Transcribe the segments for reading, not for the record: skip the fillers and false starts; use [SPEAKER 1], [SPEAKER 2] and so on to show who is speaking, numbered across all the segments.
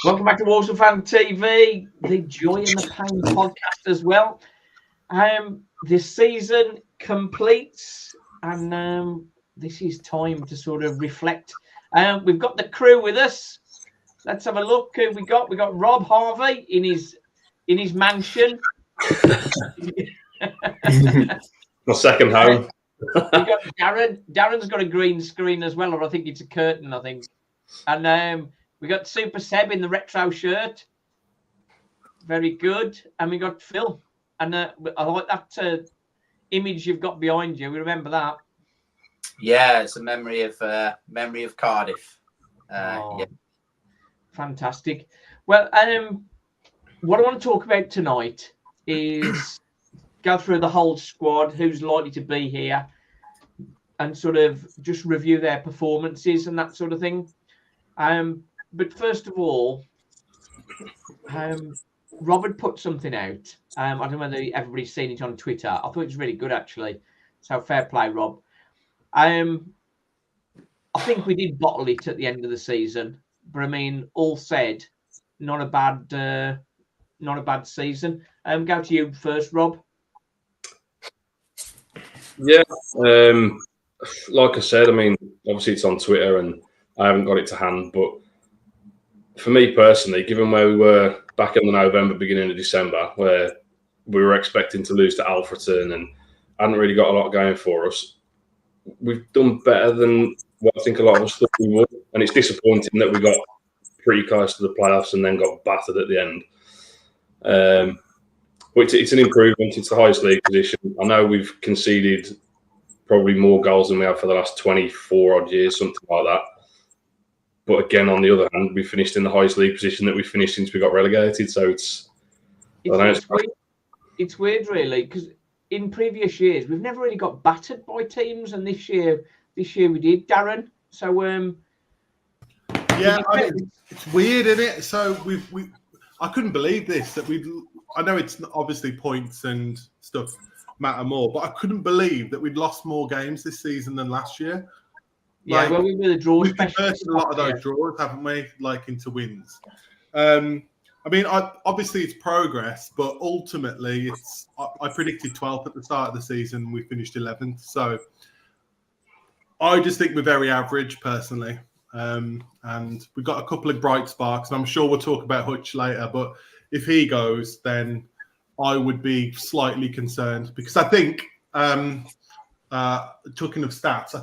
[SPEAKER 1] Welcome back to Walsall Fan TV, the Joy and the Pain podcast as well. This season completes, and this is time to sort of reflect. We've got the crew with us. Let's have a look who we got. We got Rob Harvey in his mansion.
[SPEAKER 2] My second home.
[SPEAKER 1] We got Darren. Darren's got a green screen as well, or I think it's a curtain, I think. And we got Super Seb in the retro shirt. Very good. And we got Phil. And I like that image you've got behind you. We remember that.
[SPEAKER 3] Yeah, it's a memory of Cardiff.
[SPEAKER 1] Yeah. Fantastic. Well, what I want to talk about tonight is go through the whole squad, who's likely to be here, and sort of just review their performances and that sort of thing. But first of all, Robert put something out. I don't know whether everybody's seen it on Twitter. I thought it was really good, actually. So fair play, Rob. I think we did bottle it at the end of the season, but I mean, all said, not a bad season. Go to you first, Rob.
[SPEAKER 2] Yeah, like I said, I mean, obviously it's on Twitter and I haven't got it to hand, but for me personally, given where we were back in the November, beginning of December, where we were expecting to lose to Alfreton and hadn't really got a lot going for us, we've done better than what I think a lot of us thought we would. And it's disappointing that we got pretty close to the playoffs and then got battered at the end. But it's an improvement. It's the highest league position. I know we've conceded probably more goals than we have for the last 24 odd years, something like that. But again, on the other hand, we finished in the highest league position that we've finished since we got relegated. So it's
[SPEAKER 1] weird, really, because in previous years we've never really got battered by teams, and this year we did, Darren. So
[SPEAKER 4] yeah, it's weird, isn't it? So I couldn't believe this that I know it's obviously points and stuff matter more, but I couldn't believe that we'd lost more games this season than last year.
[SPEAKER 1] Yeah, well, we were the draw.
[SPEAKER 4] We've converted a lot of those draws, haven't we? Like into wins. I mean, obviously it's progress, but ultimately I predicted 12th at the start of the season. We finished 11th, so I just think we're very average, personally. And we've got a couple of bright sparks, and I'm sure we'll talk about Hutch later. But if he goes, then I would be slightly concerned because I think, talking of stats,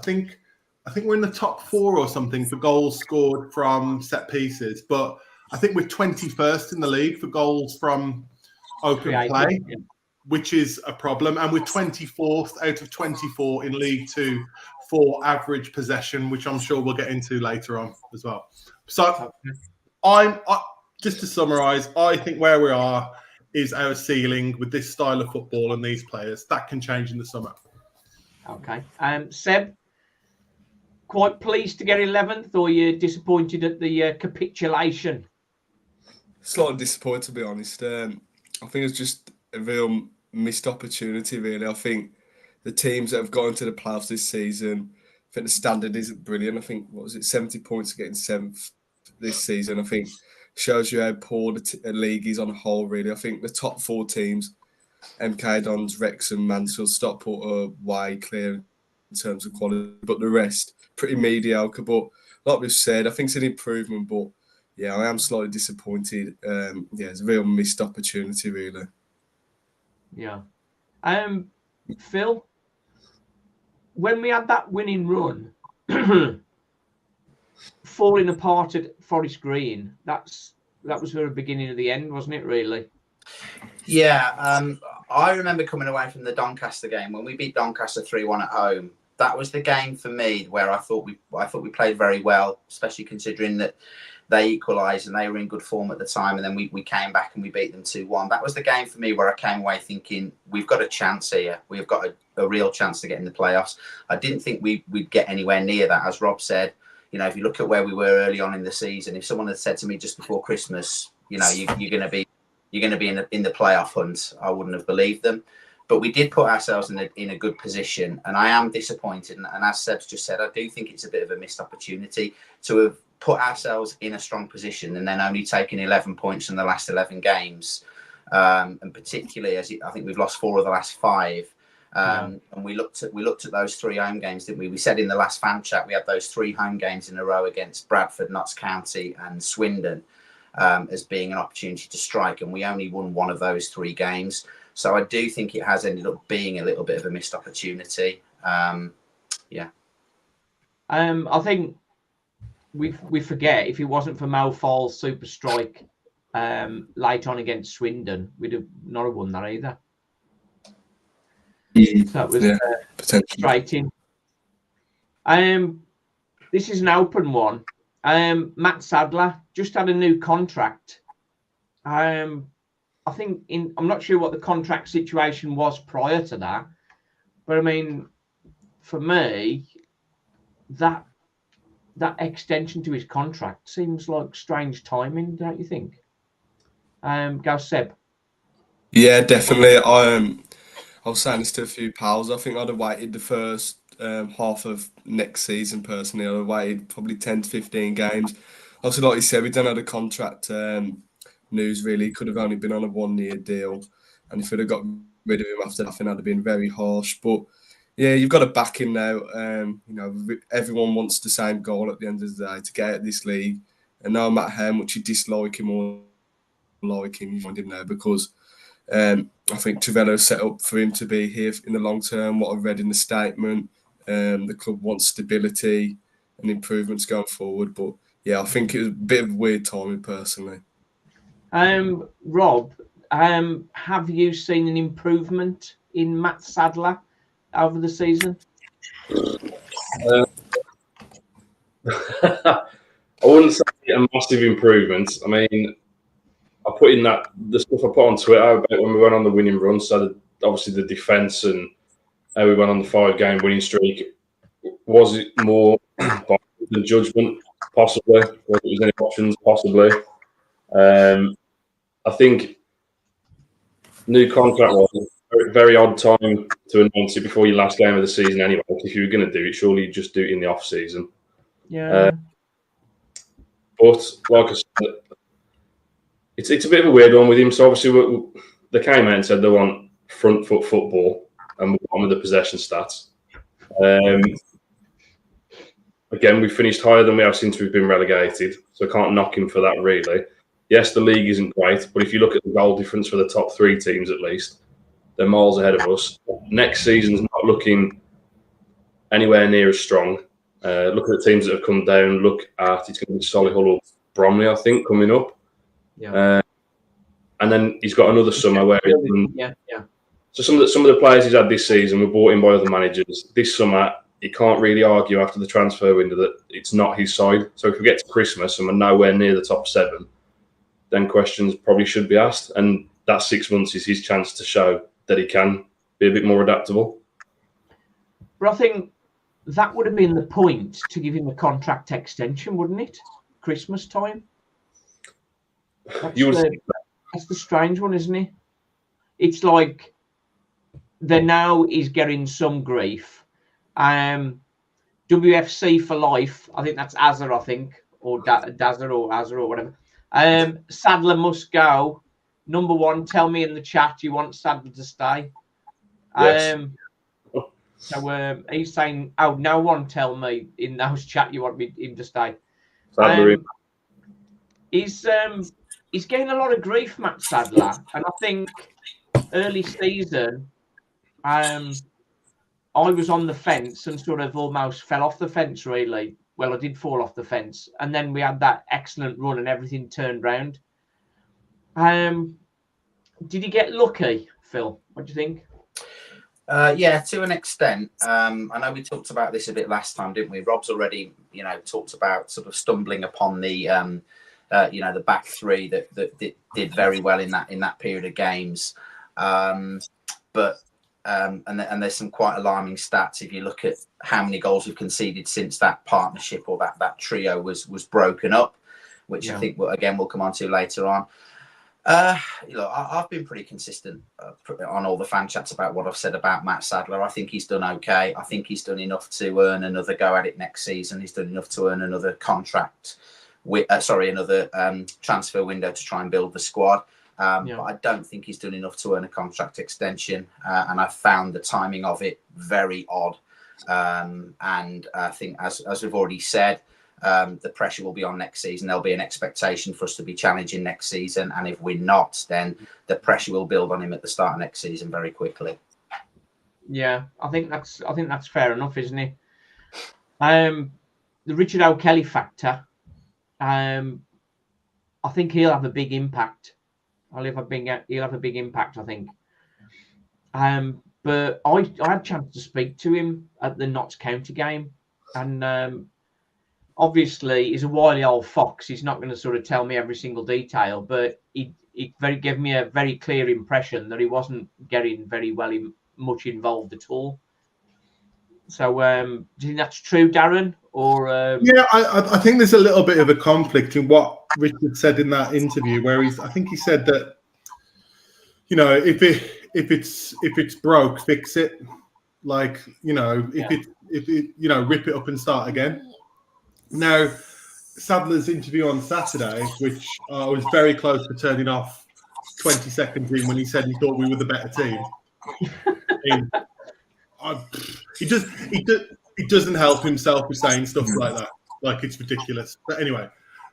[SPEAKER 4] I think we're in the top 4 or something for goals scored from set pieces, but I think we're 21st in the league for goals from open play, which is a problem. And we're 24th out of 24 in League 2 for average possession, which I'm sure we'll get into later on as well. So just to summarise, I think where we are is our ceiling with this style of football and these players. That can change in the summer.
[SPEAKER 1] Okay. Seb, quite pleased to get 11th, or you're disappointed at the capitulation?
[SPEAKER 5] Slightly disappointed, to be honest. I think it's just a real missed opportunity, really. I think the teams that have gone to the playoffs this season, I think the standard isn't brilliant. I think, 70 points are getting 7th this season. I think shows you how poor the league is on a whole, really. I think the top 4 teams, MK Dons, Wrexham, Mansfield, Stockport, are way clear in terms of quality, but the rest, pretty mediocre. But like we've said, I think it's an improvement, but yeah, I am slightly disappointed. It's a real missed opportunity, really.
[SPEAKER 1] Yeah. Phil, when we had that winning run, falling apart at Forest Green, that was the beginning of the end, wasn't it, really?
[SPEAKER 3] Yeah, I remember coming away from the Doncaster game when we beat Doncaster 3-1 at home. That was the game for me where I thought we played very well, especially considering that they equalised and they were in good form at the time, and then we came back and we beat them 2-1. That was the game for me where I came away thinking we've got a chance here. We've got a real chance to get in the playoffs. I didn't think we'd get anywhere near that, as Rob said. You know, if you look at where we were early on in the season, if someone had said to me just before Christmas, you know, you're going to be in the playoff hunt, I wouldn't have believed them. But we did put ourselves in a good position, and I am disappointed. And as Seb's just said, I do think it's a bit of a missed opportunity to have put ourselves in a strong position and then only taking 11 points in the last 11 games. And particularly I think we've lost 4 of the last 5. And we looked at those 3 home games, didn't we? We said in the last fan chat we had those 3 home games in a row against Bradford, Notts County, and Swindon as being an opportunity to strike, and we only won 1 of those 3 games. So I do think it has ended up being a little bit of a missed opportunity. I
[SPEAKER 1] think we forget, if it wasn't for Mal Fall's super strike late on against Swindon, we'd have not have won that either. So it was straight in. This is an open one. Matt Sadler just had a new contract. I think I'm not sure what the contract situation was prior to that, but I mean, for me, that extension to his contract seems like strange timing, don't you think? Go Seb.
[SPEAKER 5] Yeah, definitely. I was saying this to a few pals. I think I'd have waited the first half of next season personally. I'd have waited probably 10 to 15 games. Obviously, like you said, we don't have the contract news really. Could have only been on a 1-year deal. And if we'd have got rid of him after that, I think that'd have been very harsh. But yeah, you've got to back him now. Everyone wants the same goal at the end of the day, to get out of this league. And no matter how much you dislike him or like him, you find him now, because I think Trevelo set up for him to be here in the long term. What I've read in the statement, the club wants stability and improvements going forward. But yeah, I think it was a bit of weird timing personally.
[SPEAKER 1] Rob, have you seen an improvement in Matt Sadler over the season?
[SPEAKER 2] I wouldn't say a massive improvement. I mean, I put in the stuff I put on Twitter about when we went on the winning run. So obviously the defence and how we went on the 5-game winning streak. Was it more than judgment? Possibly. Was it any options? Possibly. I think new contract was a very odd time to announce it before your last game of the season anyway. If you were going to do it, surely you just do it in the off season.
[SPEAKER 1] Yeah.
[SPEAKER 2] But like I said, it's a bit of a weird one with him. So obviously they came out and said they want front foot football and we're on with the possession stats. Again, we finished higher than we have since we've been relegated, so I can't knock him for that really. Yes, the league isn't great, but if you look at the goal difference for the top 3 teams at least, they're miles ahead of us. Next season's not looking anywhere near as strong. Look at the teams that have come down. Look at, it's going to be Solihull or Bromley, I think, coming up.
[SPEAKER 1] Yeah.
[SPEAKER 2] And then he's got another summer where
[SPEAKER 1] yeah.
[SPEAKER 2] So some of the players he's had this season were bought in by other managers. This summer, you can't really argue after the transfer window that it's not his side. So if we get to Christmas and we're nowhere near the top 7, then questions probably should be asked. And that 6 months is his chance to show that he can be a bit more adaptable.
[SPEAKER 1] But I think that would have been the point to give him a contract extension, wouldn't it? Christmas time. That's the strange one, isn't it? It's like now he's getting some grief. WFC for life. I think that's Azar, or Dazar or Azar or whatever. Sadler must go. Number 1, tell me in the chat you want Sadler to stay.
[SPEAKER 2] Yes.
[SPEAKER 1] So he's saying, "Oh, no one tell me in those chat you want him to stay."
[SPEAKER 2] Sadler,
[SPEAKER 1] He's getting a lot of grief, Matt Sadler, and I think early season, I was on the fence and sort of almost fell off the fence. Really, well, I did fall off the fence, and then we had that excellent run and everything turned round. Did he get lucky, Phil? What do you think?
[SPEAKER 3] Yeah, to an extent. I know we talked about this a bit last time, didn't we? Rob's already, talked about sort of stumbling upon the, the back 3 that did very well in that period of games. But there's some quite alarming stats if you look at how many goals we've conceded since that partnership or that trio was broken up, which I think we'll come on to later on. Look, I've been pretty consistent on all the fan chats about what I've said about Matt Sadler. I think he's done okay. I think he's done enough to earn another go at it next season. He's done enough to earn another contract, another transfer window to try and build the squad. But I don't think he's done enough to earn a contract extension. And I found the timing of it very odd. And I think, as we've already said, the pressure will be on next season. There'll be an expectation for us to be challenging next season, and if we're not, then the pressure will build on him at the start of next season very quickly.
[SPEAKER 1] Yeah, I think that's fair enough, isn't it? The Richard O'Kelly factor. I think he'll have a big impact. He'll have a big impact, I think. But I had a chance to speak to him at the Notts County game, and obviously, he's a wily old fox. He's not going to sort of tell me every single detail, but he gave me a very clear impression that he wasn't getting very much involved at all. So, do you think that's true, Darren? Or
[SPEAKER 4] yeah, I think there's a little bit of a conflict in what Richard said in that interview, where I think he said that, you know, if it's broke, fix it. Like, you know, if it you know, rip it up and start again. Now, Sadler's interview on Saturday, which I was very close to turning off 20 seconds in when he said he thought we were the better team. He doesn't help himself with saying stuff like that. Like, it's ridiculous. But anyway,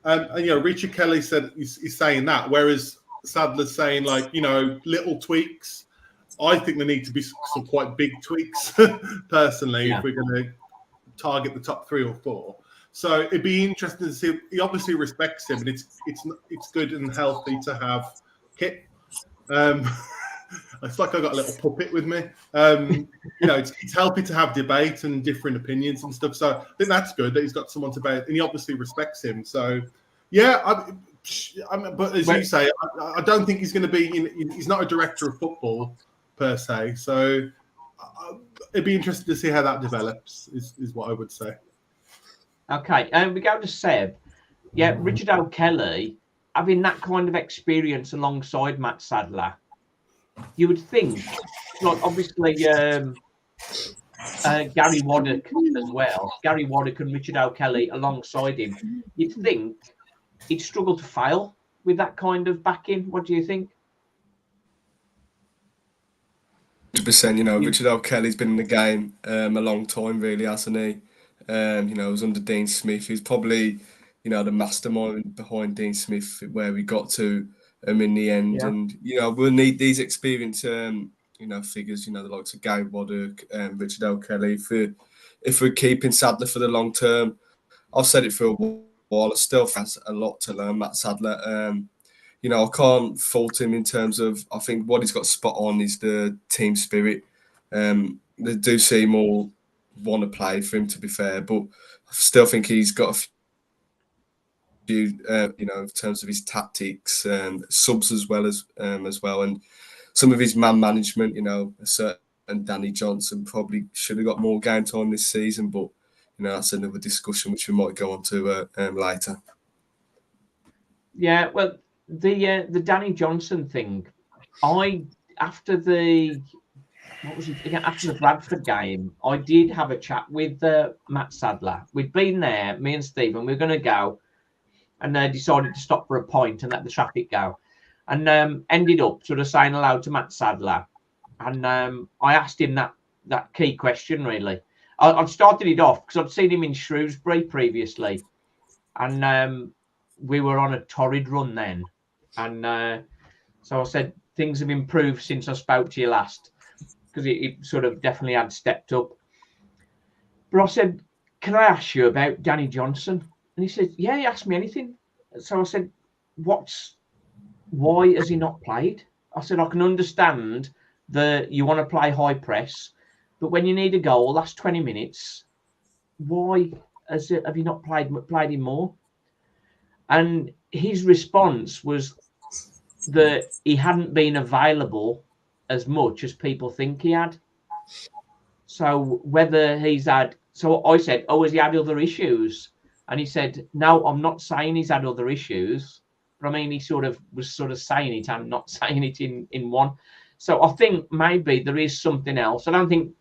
[SPEAKER 4] and you know, Richard Kelly said he's saying that, whereas Sadler's saying, like, you know, little tweaks. I think there need to be some quite big tweaks, personally, if we're going to target the top 3 or 4. So it'd be interesting to see. He obviously respects him, and it's good and healthy to have Kit. It's like I got a little puppet with me. You know, it's healthy to have debate and different opinions and stuff. So I think that's good that he's got someone to debate, and he obviously respects him. So yeah, but as you say, I don't think he's going to be. He's not a director of football per se. So it'd be interesting to see how that develops. Is what I would say.
[SPEAKER 1] Okay, and we go to Seb. Yeah, Richard O'Kelly, having that kind of experience alongside Matt Sadler, you would think, like, obviously Gary Waddock as well, Gary Waddock and Richard O'Kelly alongside him, you'd think he'd struggle to fail with that kind of backing. What do you think?
[SPEAKER 5] 100%. You know, Richard O'Kelly's been in the game a long time, really, hasn't he? You know, it was under Dean Smith. He's probably, you know, the mastermind behind Dean Smith, where we got to in the end. Yeah. And, you know, we'll need these experienced, you know, figures, you know, the likes of Gary Waddock and Richard O'Kelly if we're keeping Sadler for the long term. I've said it for a while. I still has a lot to learn, Matt Sadler. You know, I can't fault him in terms of, I think what he's got spot on is the team spirit. They do seem all want to play for him, to be fair, but I still think he's got a few, you know, in terms of his tactics, subs as well, and some of his man management. You know, a certain Danny Johnson probably should have got more game time this season, but you know, that's another discussion which we might go on to later.
[SPEAKER 1] Yeah, well, the Danny Johnson thing, after the Bradford game, I did have a chat with Matt Sadler. We'd been there, me and Stephen, we were going to go, and decided to stop for a pint and let the traffic go. And ended up sort of saying hello to Matt Sadler. And I asked him that key question, really. I'd started it off because I'd seen him in Shrewsbury previously. And we were on a torrid run then. And so I said, things have improved since I spoke to you last, because it sort of definitely had stepped up. But I said, can I ask you about Danny Johnson? And he said, yeah, he asked me anything. So I said, why has he not played? I said, I can understand that you want to play high press, but when you need a goal, last 20 minutes, why have you not played him more? And his response was that he hadn't been available as much as people think he had. So whether he's had, so I said, has he had other issues? And he said, no, I'm not saying he's had other issues. But I mean, he was saying it and not saying it in one. So I think maybe there is something else. I don't think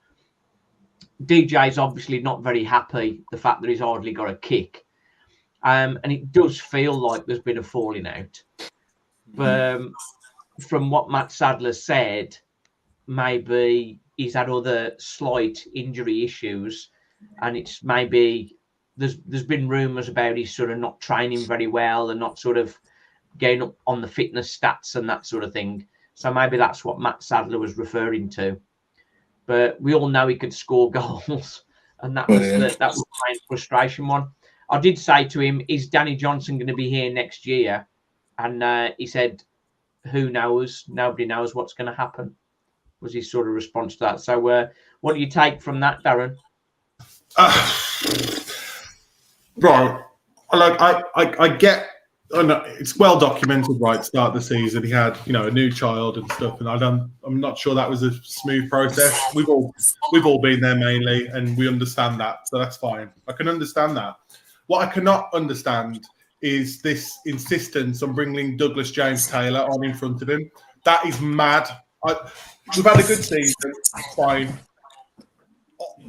[SPEAKER 1] DJ's obviously not very happy the fact that he's hardly got a kick. And it does feel like there's been a falling out. But from what Matt Sadler said, maybe he's had other slight injury issues, and it's maybe there's been rumours about he's sort of not training very well and not sort of getting up on the fitness stats and that sort of thing. So maybe that's what Matt Sadler was referring to. But we all know he could score goals, and that was that was my frustration one. I did say to him, "Is Danny Johnson going to be here next year?" And he said, "Who knows? Nobody knows what's going to happen." Was his sort of response to that. So, what do you take from that, Darren?
[SPEAKER 4] Bro, I get. Oh no, it's well documented, right? Start of the season, he had a new child and stuff, and I'm not sure that was a smooth process. We've all been there mainly, and we understand that, so that's fine. I can understand that. What I cannot understand is this insistence on bringing Douglas James Taylor on in front of him. That is mad. We've had a good season, fine.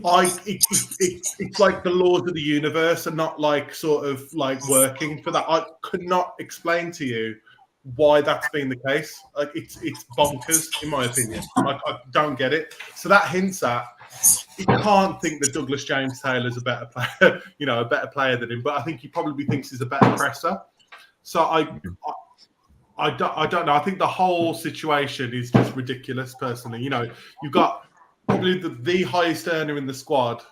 [SPEAKER 4] It's like the laws of the universe are not sort of working for that. I could not explain to you why that's been the case. It's bonkers in my opinion. I don't get it. So that hints at he can't think that Douglas James Taylor's a better player, a better player than him. But I think he probably thinks he's a better presser. So I don't know. I think the whole situation is just ridiculous. Personally, you've got probably the highest earner in the squad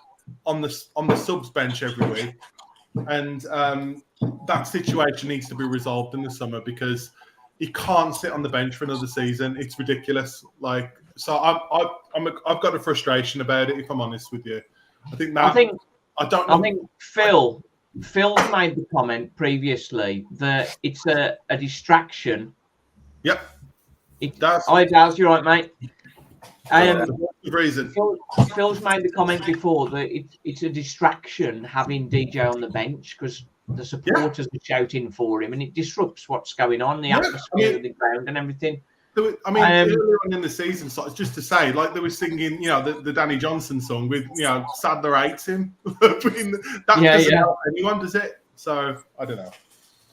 [SPEAKER 4] on the subs bench every week, and that situation needs to be resolved in the summer because he can't sit on the bench for another season. It's ridiculous. So I've got a frustration about it. If I'm honest with you, I think Phil's
[SPEAKER 1] made the comment previously that it's a distraction.
[SPEAKER 4] Yep,
[SPEAKER 1] it does. Hi, Daz, you're right, mate.
[SPEAKER 4] Reason.
[SPEAKER 1] Phil's made the comment before that it's a distraction having DJ on the bench because the supporters are shouting for him and it disrupts what's going on, the atmosphere of the ground and everything.
[SPEAKER 4] Earlier on in the season, so it's just to say, they were singing, the Danny Johnson song with, Sadler hates him. That doesn't help anyone, does it? So I don't know.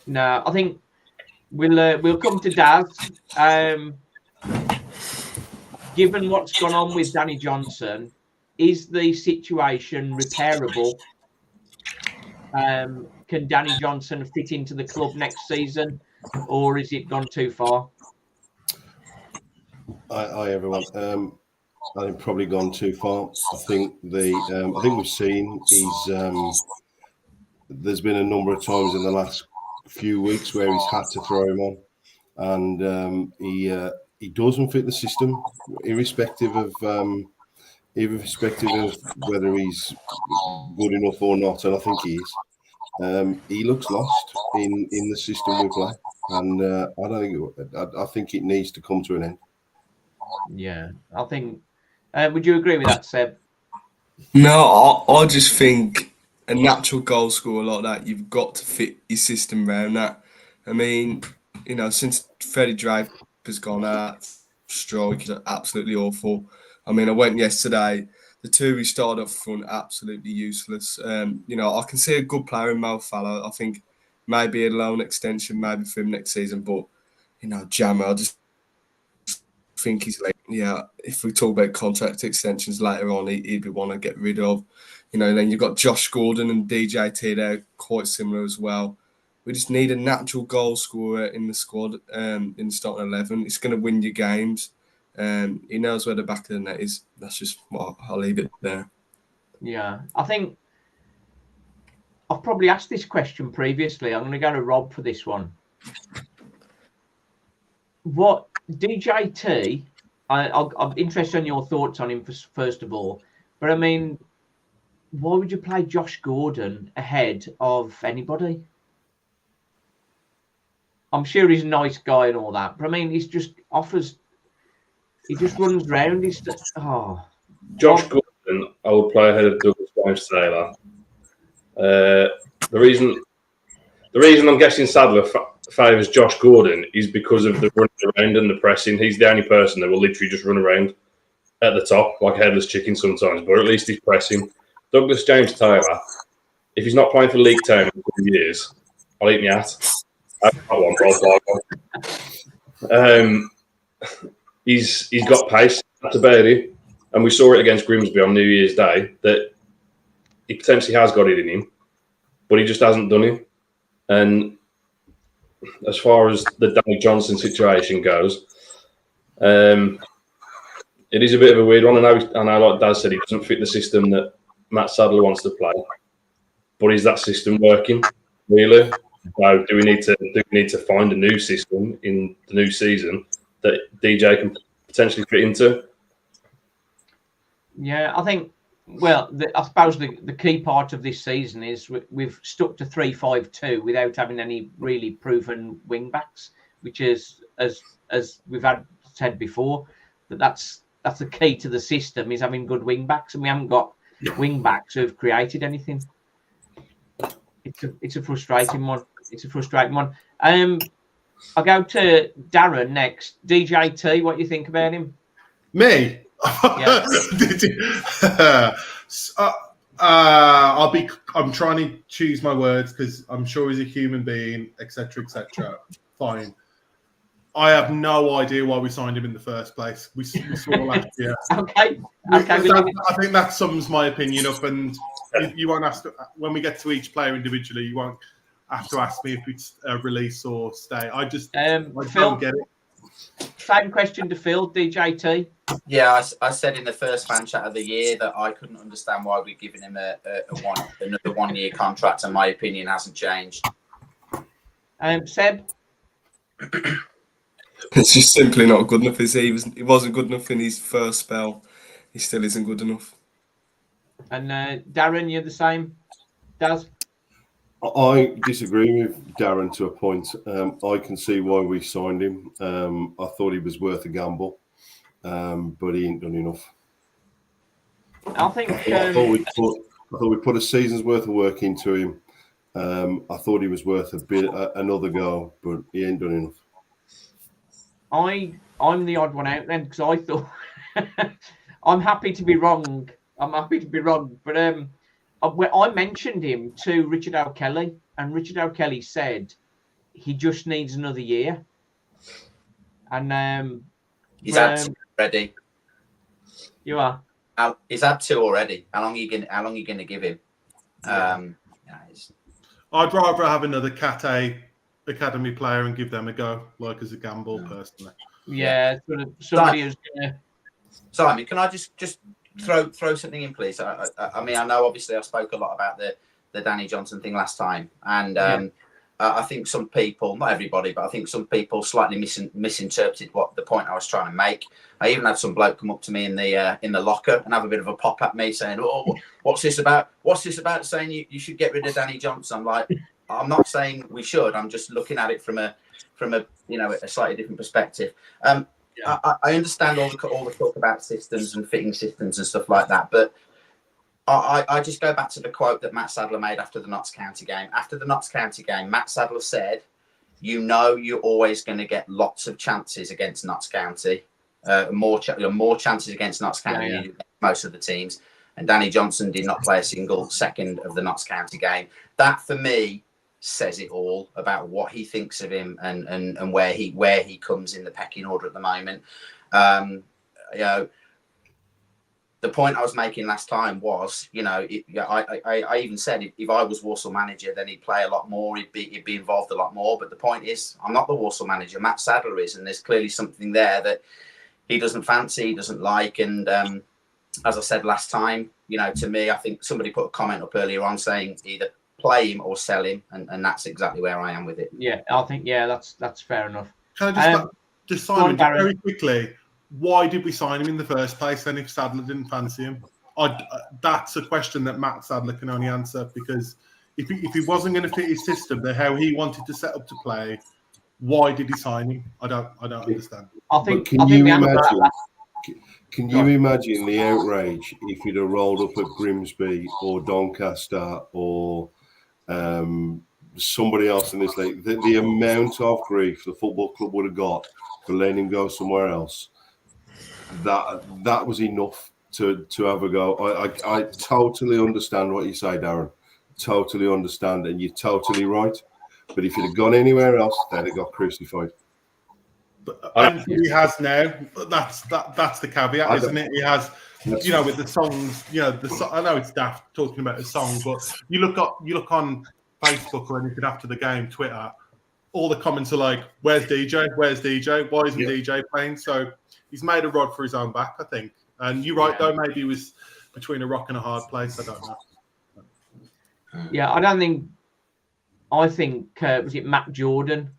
[SPEAKER 1] No, I think we'll come to Daz. Given what's gone on with Danny Johnson, is the situation repairable? Can Danny Johnson fit into the club next season, or is it gone too far?
[SPEAKER 6] Hi everyone. I think probably gone too far. I think we've seen there's been a number of times in the last few weeks where he's had to throw him on, and he doesn't fit the system, irrespective of whether he's good enough or not. And I think he is. He looks lost in the system we play, and I think it needs to come to an end.
[SPEAKER 1] Yeah, I think. Would you agree with that, Seb?
[SPEAKER 5] No, I just think a natural goal scorer like that, you've got to fit your system around that. I mean, since Freddie Draper's gone out, Strike is absolutely awful. I mean, I went yesterday. The two he started up front, absolutely useless. I can see a good player in Mo Farah. I think maybe a loan extension, maybe for him next season. But Jammer, I just think he's if we talk about contract extensions later on, he'd be one to get rid of. Then you've got Josh Gordon and DJ T there, quite similar as well. We just need a natural goal scorer in the squad, in the starting 11. It's going to win you games. He knows where the back of the net is. That's just what I'll leave it there.
[SPEAKER 1] Yeah, I think I've probably asked this question previously. I'm going to go to Rob for this one. What DJT? I'm interested in your thoughts on him first of all. But I mean, why would you play Josh Gordon ahead of anybody? I'm sure he's a nice guy and all that, but I mean, he just runs round.
[SPEAKER 2] Josh Gordon, I would play ahead of Douglas James Taylor. The reason I'm guessing Sadler favours Josh Gordon is because of the running around and the pressing. He's the only person that will literally just run around at the top like a headless chicken sometimes, but at least he's pressing. Douglas James-Taylor, if he's not playing for League Town in 2 years, I'll eat me out. I've got one, he's got pace, that's about it. And we saw it against Grimsby on New Year's Day that he potentially has got it in him, but he just hasn't done it. And as far as the Danny Johnson situation goes, it is a bit of a weird one. I know, like Daz said, he doesn't fit the system that Matt Sadler wants to play. But is that system working, really? So do we need to find a new system in the new season that DJ can potentially fit into?
[SPEAKER 1] Yeah, I think. Well, I suppose the key part of this season is we've stuck to 3-5-2 without having any really proven wing backs, which is as we've said before, that's the key to the system is having good wing backs, and we haven't got wing backs who've created anything. It's a frustrating one. I'll go to Darren next. DJT, what do you think about him?
[SPEAKER 4] Me?
[SPEAKER 1] Yeah.
[SPEAKER 4] I'm trying to choose my words because I'm sure he's a human being, etc., etc. Fine. I have no idea why we signed him in the first place. We saw last year.
[SPEAKER 1] Okay.
[SPEAKER 4] I think that sums my opinion up, and you won't ask when we get to each player individually. You won't have to ask me if it's a release or stay. I don't get it.
[SPEAKER 1] Same question to Phil, DJT.
[SPEAKER 3] Yeah, I said in the first fan chat of the year that I couldn't understand why we're giving him another 1 year contract, and my opinion hasn't changed.
[SPEAKER 1] Seb?
[SPEAKER 5] It's just simply not good enough. He wasn't good enough in his first spell. He still isn't good enough. And
[SPEAKER 1] Darren, you're the same? Daz?
[SPEAKER 6] I disagree with Darren to a point. I can see why we signed him. I thought he was worth a gamble, but he ain't done enough.
[SPEAKER 1] I think
[SPEAKER 6] I thought we put a season's worth of work into him. I thought he was worth another go, but he ain't done enough.
[SPEAKER 1] I'm the odd one out then because I thought I'm happy to be wrong. But I mentioned him to Richard O'Kelly, and Richard O'Kelly said he just needs another year. And
[SPEAKER 3] he's had two already.
[SPEAKER 1] You are.
[SPEAKER 3] He's had two already. How long are you going to give him?
[SPEAKER 4] I'd rather have another Cat A academy player and give them a go, like as a gamble, personally.
[SPEAKER 1] Yeah, somebody who's gonna.
[SPEAKER 3] Simon, can I just throw something in, please? I mean, I know obviously I spoke a lot about the Danny Johnson thing last time, and I think some people, not everybody, but I think some people slightly misinterpreted what the point I was trying to make. I even had some bloke come up to me in the locker and have a bit of a pop at me saying, "Oh, what's this about? What's this about? Saying you should get rid of Danny Johnson?" I'm like, I'm not saying we should. I'm just looking at it from a a slightly different perspective. I understand all the talk about systems and fitting systems and stuff like that, but I just go back to the quote that Matt Sadler made after the Notts County game. After the Notts County game, Matt Sadler said, you're always going to get lots of chances against Notts County, more chances against Notts County than against most of the teams. And Danny Johnson did not play a single second of the Notts County game. That, for me, says it all about what he thinks of him and where he comes in the pecking order at the moment. The point I was making last time was, I even said if I was Walsall manager, then he'd play a lot more, he'd be involved a lot more. But the point is, I'm not the Walsall manager, Matt Sadler is, and there's clearly something there that he doesn't fancy, he doesn't like. And as I said last time, to me, I think somebody put a comment up earlier on saying either play him or sell him, and that's exactly where I am with it.
[SPEAKER 1] Yeah, I think that's fair enough.
[SPEAKER 4] Can I just Simon, very quickly? Why did we sign him in the first place then if Sadler didn't fancy him? That's a question that Matt Sadler can only answer, because if he wasn't going to fit his system, how he wanted to set up to play, why did he sign him? I don't understand.
[SPEAKER 6] Can you imagine the outrage if he'd have rolled up at Grimsby or Doncaster or somebody else in this league. The amount of grief the football club would have got for letting him go somewhere else, that was enough to have a go. I totally understand what you say, Darren. Totally understand, and you're totally right. But if he'd have gone anywhere else, they'd have got crucified.
[SPEAKER 4] And he has now. That's the caveat, isn't it? He has, with the songs. I know it's daft talking about a song, but you look on Facebook or anything after the game, Twitter, all the comments are like, "Where's DJ? Where's DJ? Why isn't DJ playing?" So he's made a rod for his own back, I think. And you're right, though. Maybe he was between a rock and a hard place. I don't know.
[SPEAKER 1] Yeah, I think was it Matt Jordan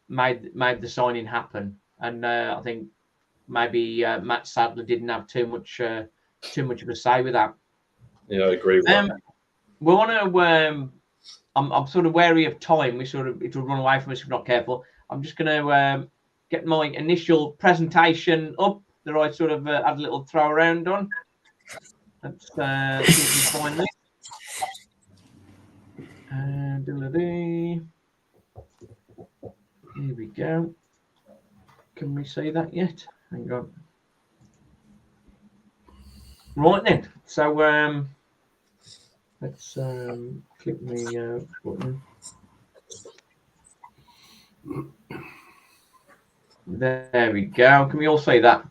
[SPEAKER 1] made the signing happen, and I think maybe Matt Sadler didn't have too much of a say with that.
[SPEAKER 2] Yeah, I agree with that.
[SPEAKER 1] We want to. I'm sort of wary of time. It will run away from us if we're not careful. I'm just going to get my initial presentation up that I sort of had a little throw around on. Let's see if we find this. Here we go. Can we see that yet? Hang on. Right then. So let's click the button. There we go. Can we all see that?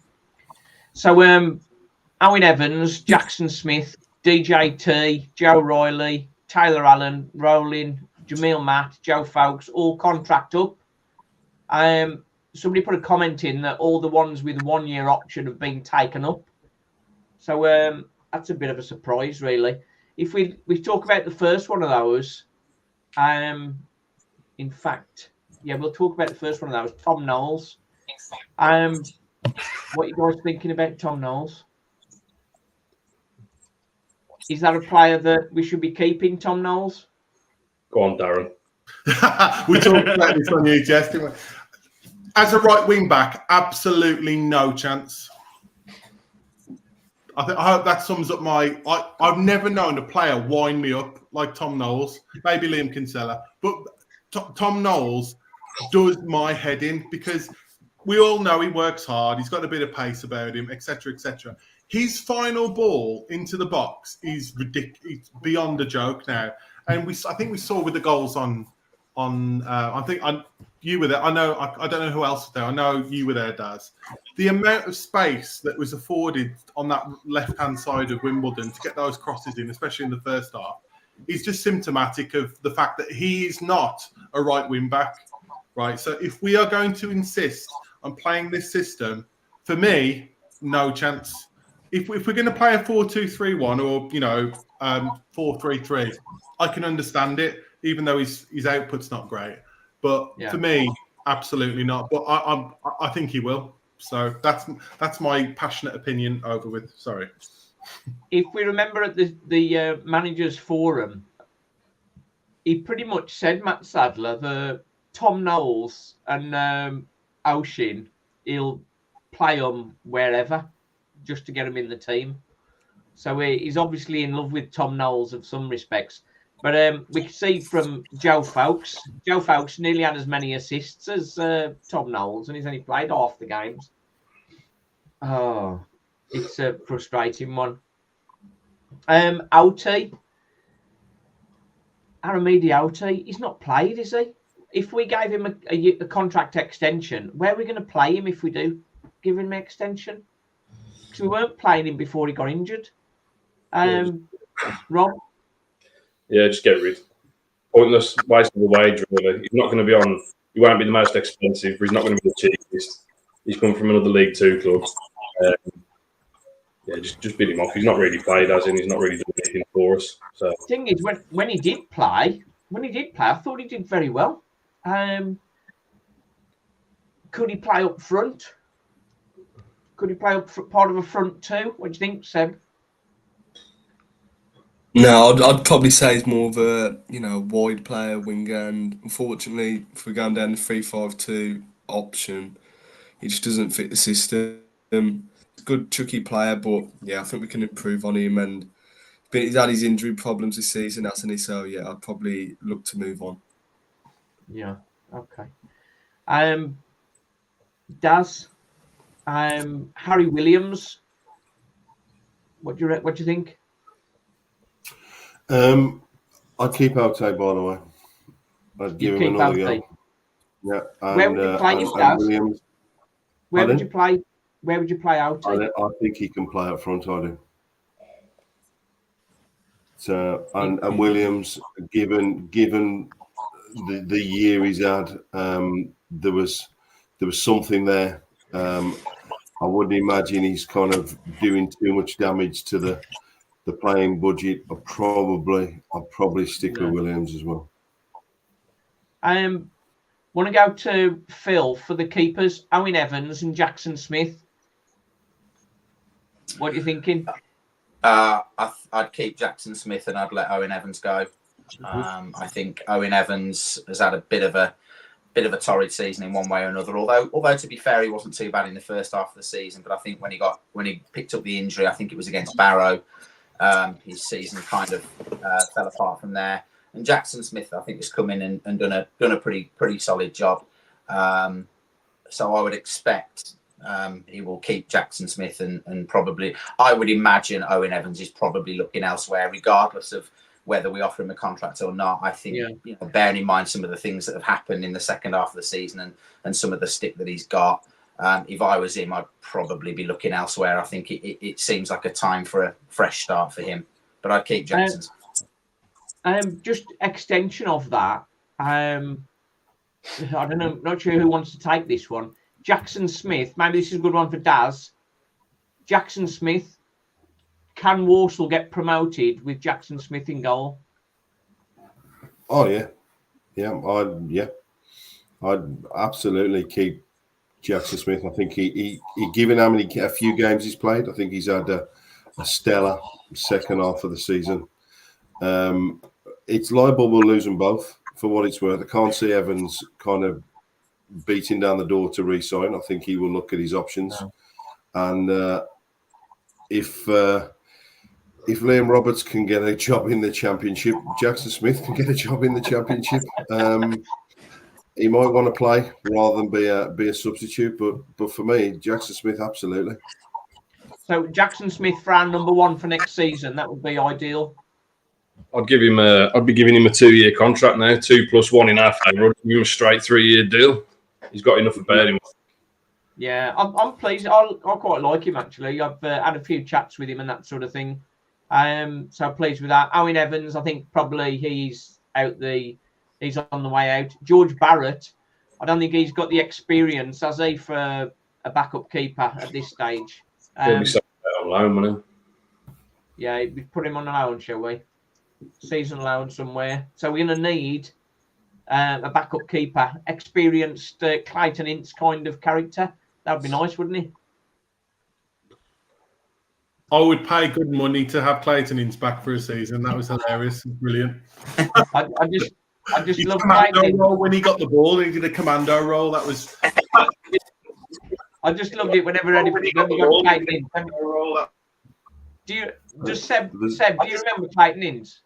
[SPEAKER 1] So Owen Evans, Jackson Smith, DJT, Joe Riley, Taylor Allen, Rowling, Jamil Matt, Joe Fowkes, all contract up. Somebody put a comment in that all the ones with 1 year option have been taken up. So that's a bit of a surprise, really. If we talk about the first one of those, in fact, yeah, we'll talk about the first one of those, Tom Knowles. What are you guys thinking about Tom Knowles? Is that a player that we should be keeping, Tom Knowles?
[SPEAKER 2] Go on, Darren.
[SPEAKER 4] We talked about this on you, Jess, didn't we? As a right wing back, absolutely no chance. I hope that sums up I've never known a player wind me up like Tom Knowles. Maybe Liam Kinsella, but Tom Knowles does my head in because we all know he works hard. He's got a bit of pace about him, etc., etc. His final ball into the box is ridiculous. It's beyond a joke now. And I think we saw with the goals on. You were there. I don't know who else was there. I know you were there, Daz. The amount of space that was afforded on that left-hand side of Wimbledon to get those crosses in, especially in the first half, is just symptomatic of the fact that he is not a right wing back. Right. So if we are going to insist on playing this system, for me, no chance. If we're going to play a 4-2-3-1 or 4-3-3, I can understand it, even though his output's not great. But for me, absolutely not. But I think he will. So that's my passionate opinion over with. Sorry.
[SPEAKER 1] If we remember at the managers forum, he pretty much said, Matt Sadler, the Tom Knowles and Ocean, he'll play them wherever just to get him in the team. So he's obviously in love with Tom Knowles of some respects. But we can see from Joe Fowkes. Joe Fowkes nearly had as many assists as Tom Knowles, and he's only played half the games. Oh, it's a frustrating one. Aramidi Oti, he's not played, is he? If we gave him a contract extension, where are we going to play him if we do give him an extension? Because we weren't playing him before he got injured. Rob?
[SPEAKER 2] Yeah, just get rid. Pointless, wasting the wage, really. He's not going to be on. He won't be the most expensive, but he's not going to be the cheapest. He's come from another League Two club. Just beat him off. He's not really played, as in he's not really doing anything for us. So
[SPEAKER 1] the thing is, when he did play, I thought he did very well. Could he play up front? Could he play up part of a front two? What do you think, Seb?
[SPEAKER 5] No, I'd probably say he's more of a wide player, winger, and unfortunately, if we're going down the 3-5-2 option, he just doesn't fit the system. Good, chucky player, but yeah, I think we can improve on him and But he's had his injury problems this season, hasn't he? So yeah, I'd probably look to move on.
[SPEAKER 1] Yeah. Okay. Daz, Harry Williams. What do you think?
[SPEAKER 6] I'd keep Ote, by the way. I'd give him another go. Yeah. And,
[SPEAKER 1] where would you play him, Daz?
[SPEAKER 6] Williams.
[SPEAKER 1] Where would you play? Where would you play Ote?
[SPEAKER 6] I think he can play up front. I do. So and Williams, given the year he's had, there was something there. I wouldn't imagine he's kind of doing too much damage to the playing budget. I'd probably stick with Williams as well.
[SPEAKER 1] Want to go to Phil for the keepers, Owen Evans and Jackson Smith. What are you thinking?
[SPEAKER 3] I'd keep Jackson Smith and I'd let Owen Evans go. I think Owen Evans has had a bit of a torrid season in one way or another. Although to be fair, he wasn't too bad in the first half of the season. But I think when he picked up the injury, I think it was against Barrow, his season kind of fell apart from there. And Jackson Smith, I think, has come in and done a pretty solid job. So I would expect he will keep Jackson Smith and probably, I would imagine Owen Evans is probably looking elsewhere, regardless of whether we offer him a contract or not. I think, bearing in mind some of the things that have happened in the second half of the season and some of the stick that he's got, if I was him, I'd probably be looking elsewhere. I think it seems like a time for a fresh start for him. But I'd keep Jackson.
[SPEAKER 1] Just extension of that. I don't know, not sure who wants to take this one. Jackson Smith, maybe this is a good one for Daz. Jackson Smith, can Walsall get promoted with Jackson Smith in goal?
[SPEAKER 6] Oh I'd absolutely keep Jackson Smith. I think he given a few games he's played, I think he's had a stellar second half of the season. It's liable we'll lose them both for what it's worth. I can't see Evans kind of beating down the door to re-sign. I think he will look at his options, and if Liam Roberts can get a job in the Championship, Jackson Smith can get a job in the Championship. He might want to play rather than be a substitute, but for me, Jackson Smith absolutely.
[SPEAKER 1] So Jackson Smith for our number one for next season, that would be ideal.
[SPEAKER 2] I'd be giving him a 2-year contract now, 2+1 in our favour. I'd give him a straight 3-year deal. He's got enough about him.
[SPEAKER 1] Yeah, I'm pleased. I quite like him actually. I've had a few chats with him and that sort of thing. So pleased with that. Owen Evans, I think probably he's on the way out. George Barrett, I don't think he's got the experience, has he, for a backup keeper at this stage.
[SPEAKER 2] He'll be on loan, won't he?
[SPEAKER 1] Yeah, we put him on a loan, shall we? Season loan somewhere. So we're going to need a backup keeper, experienced Clayton Ince kind of character. That would be nice, wouldn't it?
[SPEAKER 4] I would pay good money to have Clayton Ince back for a season. That was hilarious, brilliant.
[SPEAKER 1] I just love
[SPEAKER 4] Clayton role when he got the ball. He did a commando role. That was.
[SPEAKER 1] I just loved it whenever anybody got Clayton Ince. Seb? Do you remember Clayton Ince?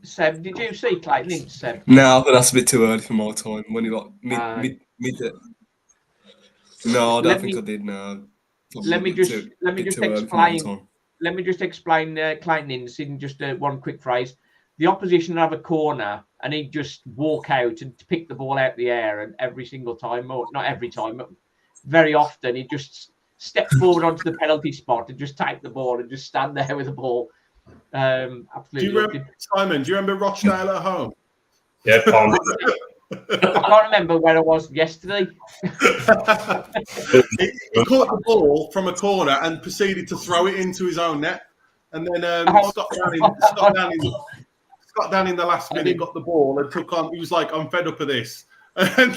[SPEAKER 1] Seb, did you see Clayton Ince, Seb?
[SPEAKER 5] No, but that's a bit too early for my time. When he got mid. No, I don't think I did. No.
[SPEAKER 1] Let me just explain Clayton Ince in just one quick phrase. The opposition would have a corner and he'd just walk out and pick the ball out of the air, and every single time, or not every time, but very often, he'd just step forward onto the penalty spot and just take the ball and just stand there with the ball. Absolutely.
[SPEAKER 4] Do you remember, Simon? Do you remember Rochdale at home?
[SPEAKER 2] Yeah, Palm.
[SPEAKER 1] I can't remember where I was yesterday.
[SPEAKER 4] He caught the ball from a corner and proceeded to throw it into his own net, and then Scott down in the last minute got the ball and took on. He was like, "I'm fed up of this," and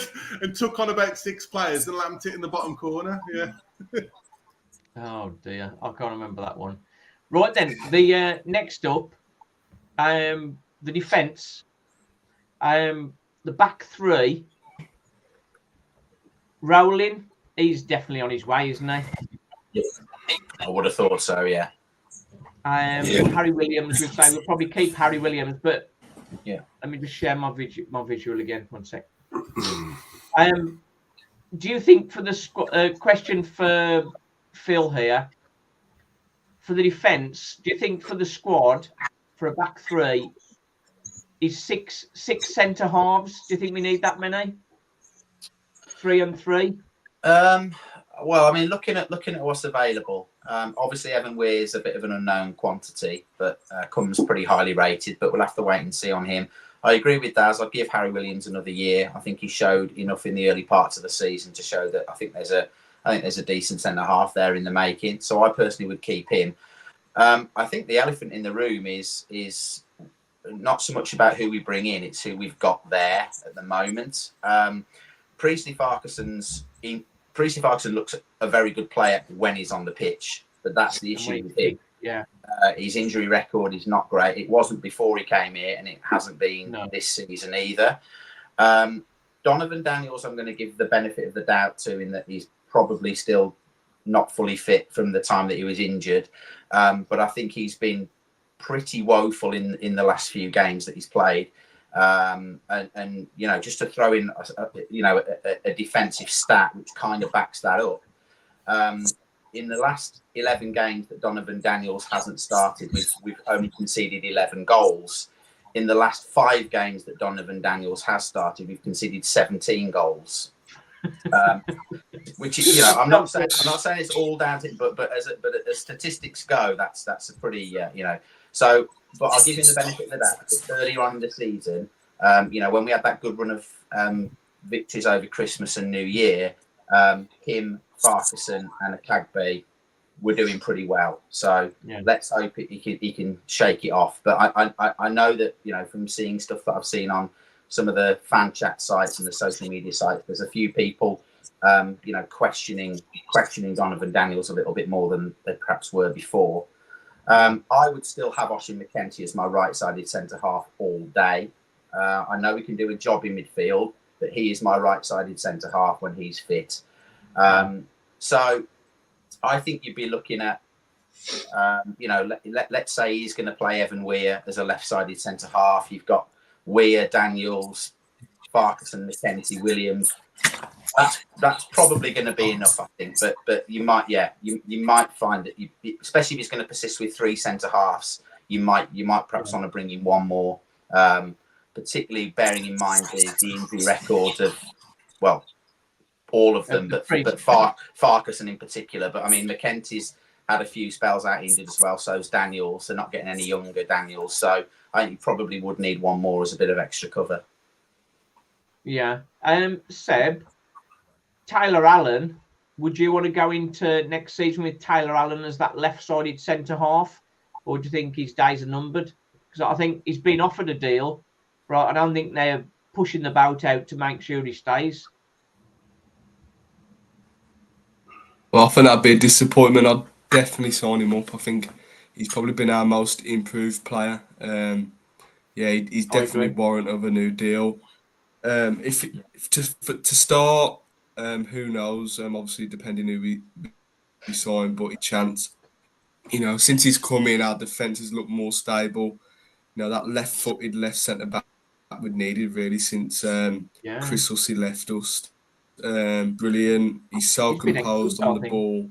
[SPEAKER 4] took on about 6 players and lamped it in the bottom corner. Yeah.
[SPEAKER 1] Oh dear, I can't remember that one. Right then, the next up, the defence, the back three. Rowling, he's definitely on his way, isn't he?
[SPEAKER 3] I would have thought so. Yeah.
[SPEAKER 1] Harry Williams, we'd say we'll probably keep Harry Williams, but
[SPEAKER 3] yeah.
[SPEAKER 1] Let me just share my visual again. 1 sec. Do you think for the question for Phil here, for the defence, do you think for the squad, for a back three, is six centre halves? Do you think we need that many? 3 and 3?
[SPEAKER 3] Well, I mean, looking at what's available, obviously Evan Weir is a bit of an unknown quantity, but comes pretty highly rated. But we'll have to wait and see on him. I agree with Daz. I'll give Harry Williams another year. I think he showed enough in the early parts of the season to show that I think there's a decent centre half there in the making. So I personally would keep him. I think the elephant in the room is not so much about who we bring in; it's who we've got there at the moment. Priestley Farquharson looks a very good player when he's on the pitch, but that's the issue with him.
[SPEAKER 1] Yeah.
[SPEAKER 3] His injury record is not great. It wasn't before he came here, and it hasn't been this season either. Donovan Daniels, I'm going to give the benefit of the doubt to, in that he's probably still not fully fit from the time that he was injured. But I think he's been pretty woeful in the last few games that he's played. And you know, just to throw in a defensive stat which kind of backs that up. In the last 11 games that Donovan Daniels hasn't started, we've only conceded 11 goals. In the last 5 games that Donovan Daniels has started, we've conceded 17 goals. Which is, I'm not saying it's all down to it, but as statistics go, that's a pretty So, but I'll give him the benefit of that. Earlier on in the season, when we had that good run of victories over Christmas and New Year, him, Farquharson, and Akagbe were doing pretty well. So let's hope he can shake it off. But I know that from seeing stuff that I've seen on some of the fan chat sites and the social media sites, there's a few people questioning Donovan Daniels a little bit more than they perhaps were before. I would still have Oshin McKenty as my right-sided centre half all day. I know he can do a job in midfield, but he is my right-sided centre half when he's fit. So I think you'd be looking at, let's say he's going to play Evan Weir as a left-sided centre half. You've got Weir, Daniels, Farquharson, McKenty, Williams. That's probably going to be enough, I think. But you might, you might find that, especially if he's going to persist with 3 centre halves, you might perhaps want to bring in one more, particularly bearing in mind the injury record of, well, all of them, but Farquharson in particular. But I mean, McKenty's had a few spells out injured as well. So's Daniels. They're not getting any younger Daniels, so I think you probably would need one more as a bit of extra cover.
[SPEAKER 1] Yeah. Seb, Tyler Allen, would you want to go into next season with Tyler Allen as that left-sided centre half, or do you think his days are numbered? Because I think he's been offered a deal, right? I don't think they're pushing the boat out to make sure he stays.
[SPEAKER 5] Well, I think that'd be a disappointment. I'd definitely sign him up. I think he's probably been our most improved player. He's definitely warrant of a new deal. If to start, who knows? Obviously, depending who we sign, but a chance. Since he's come in, our defence has looked more stable. That left-footed left centre back we needed really since Chris Hussey left us. Brilliant. He's composed on the ball,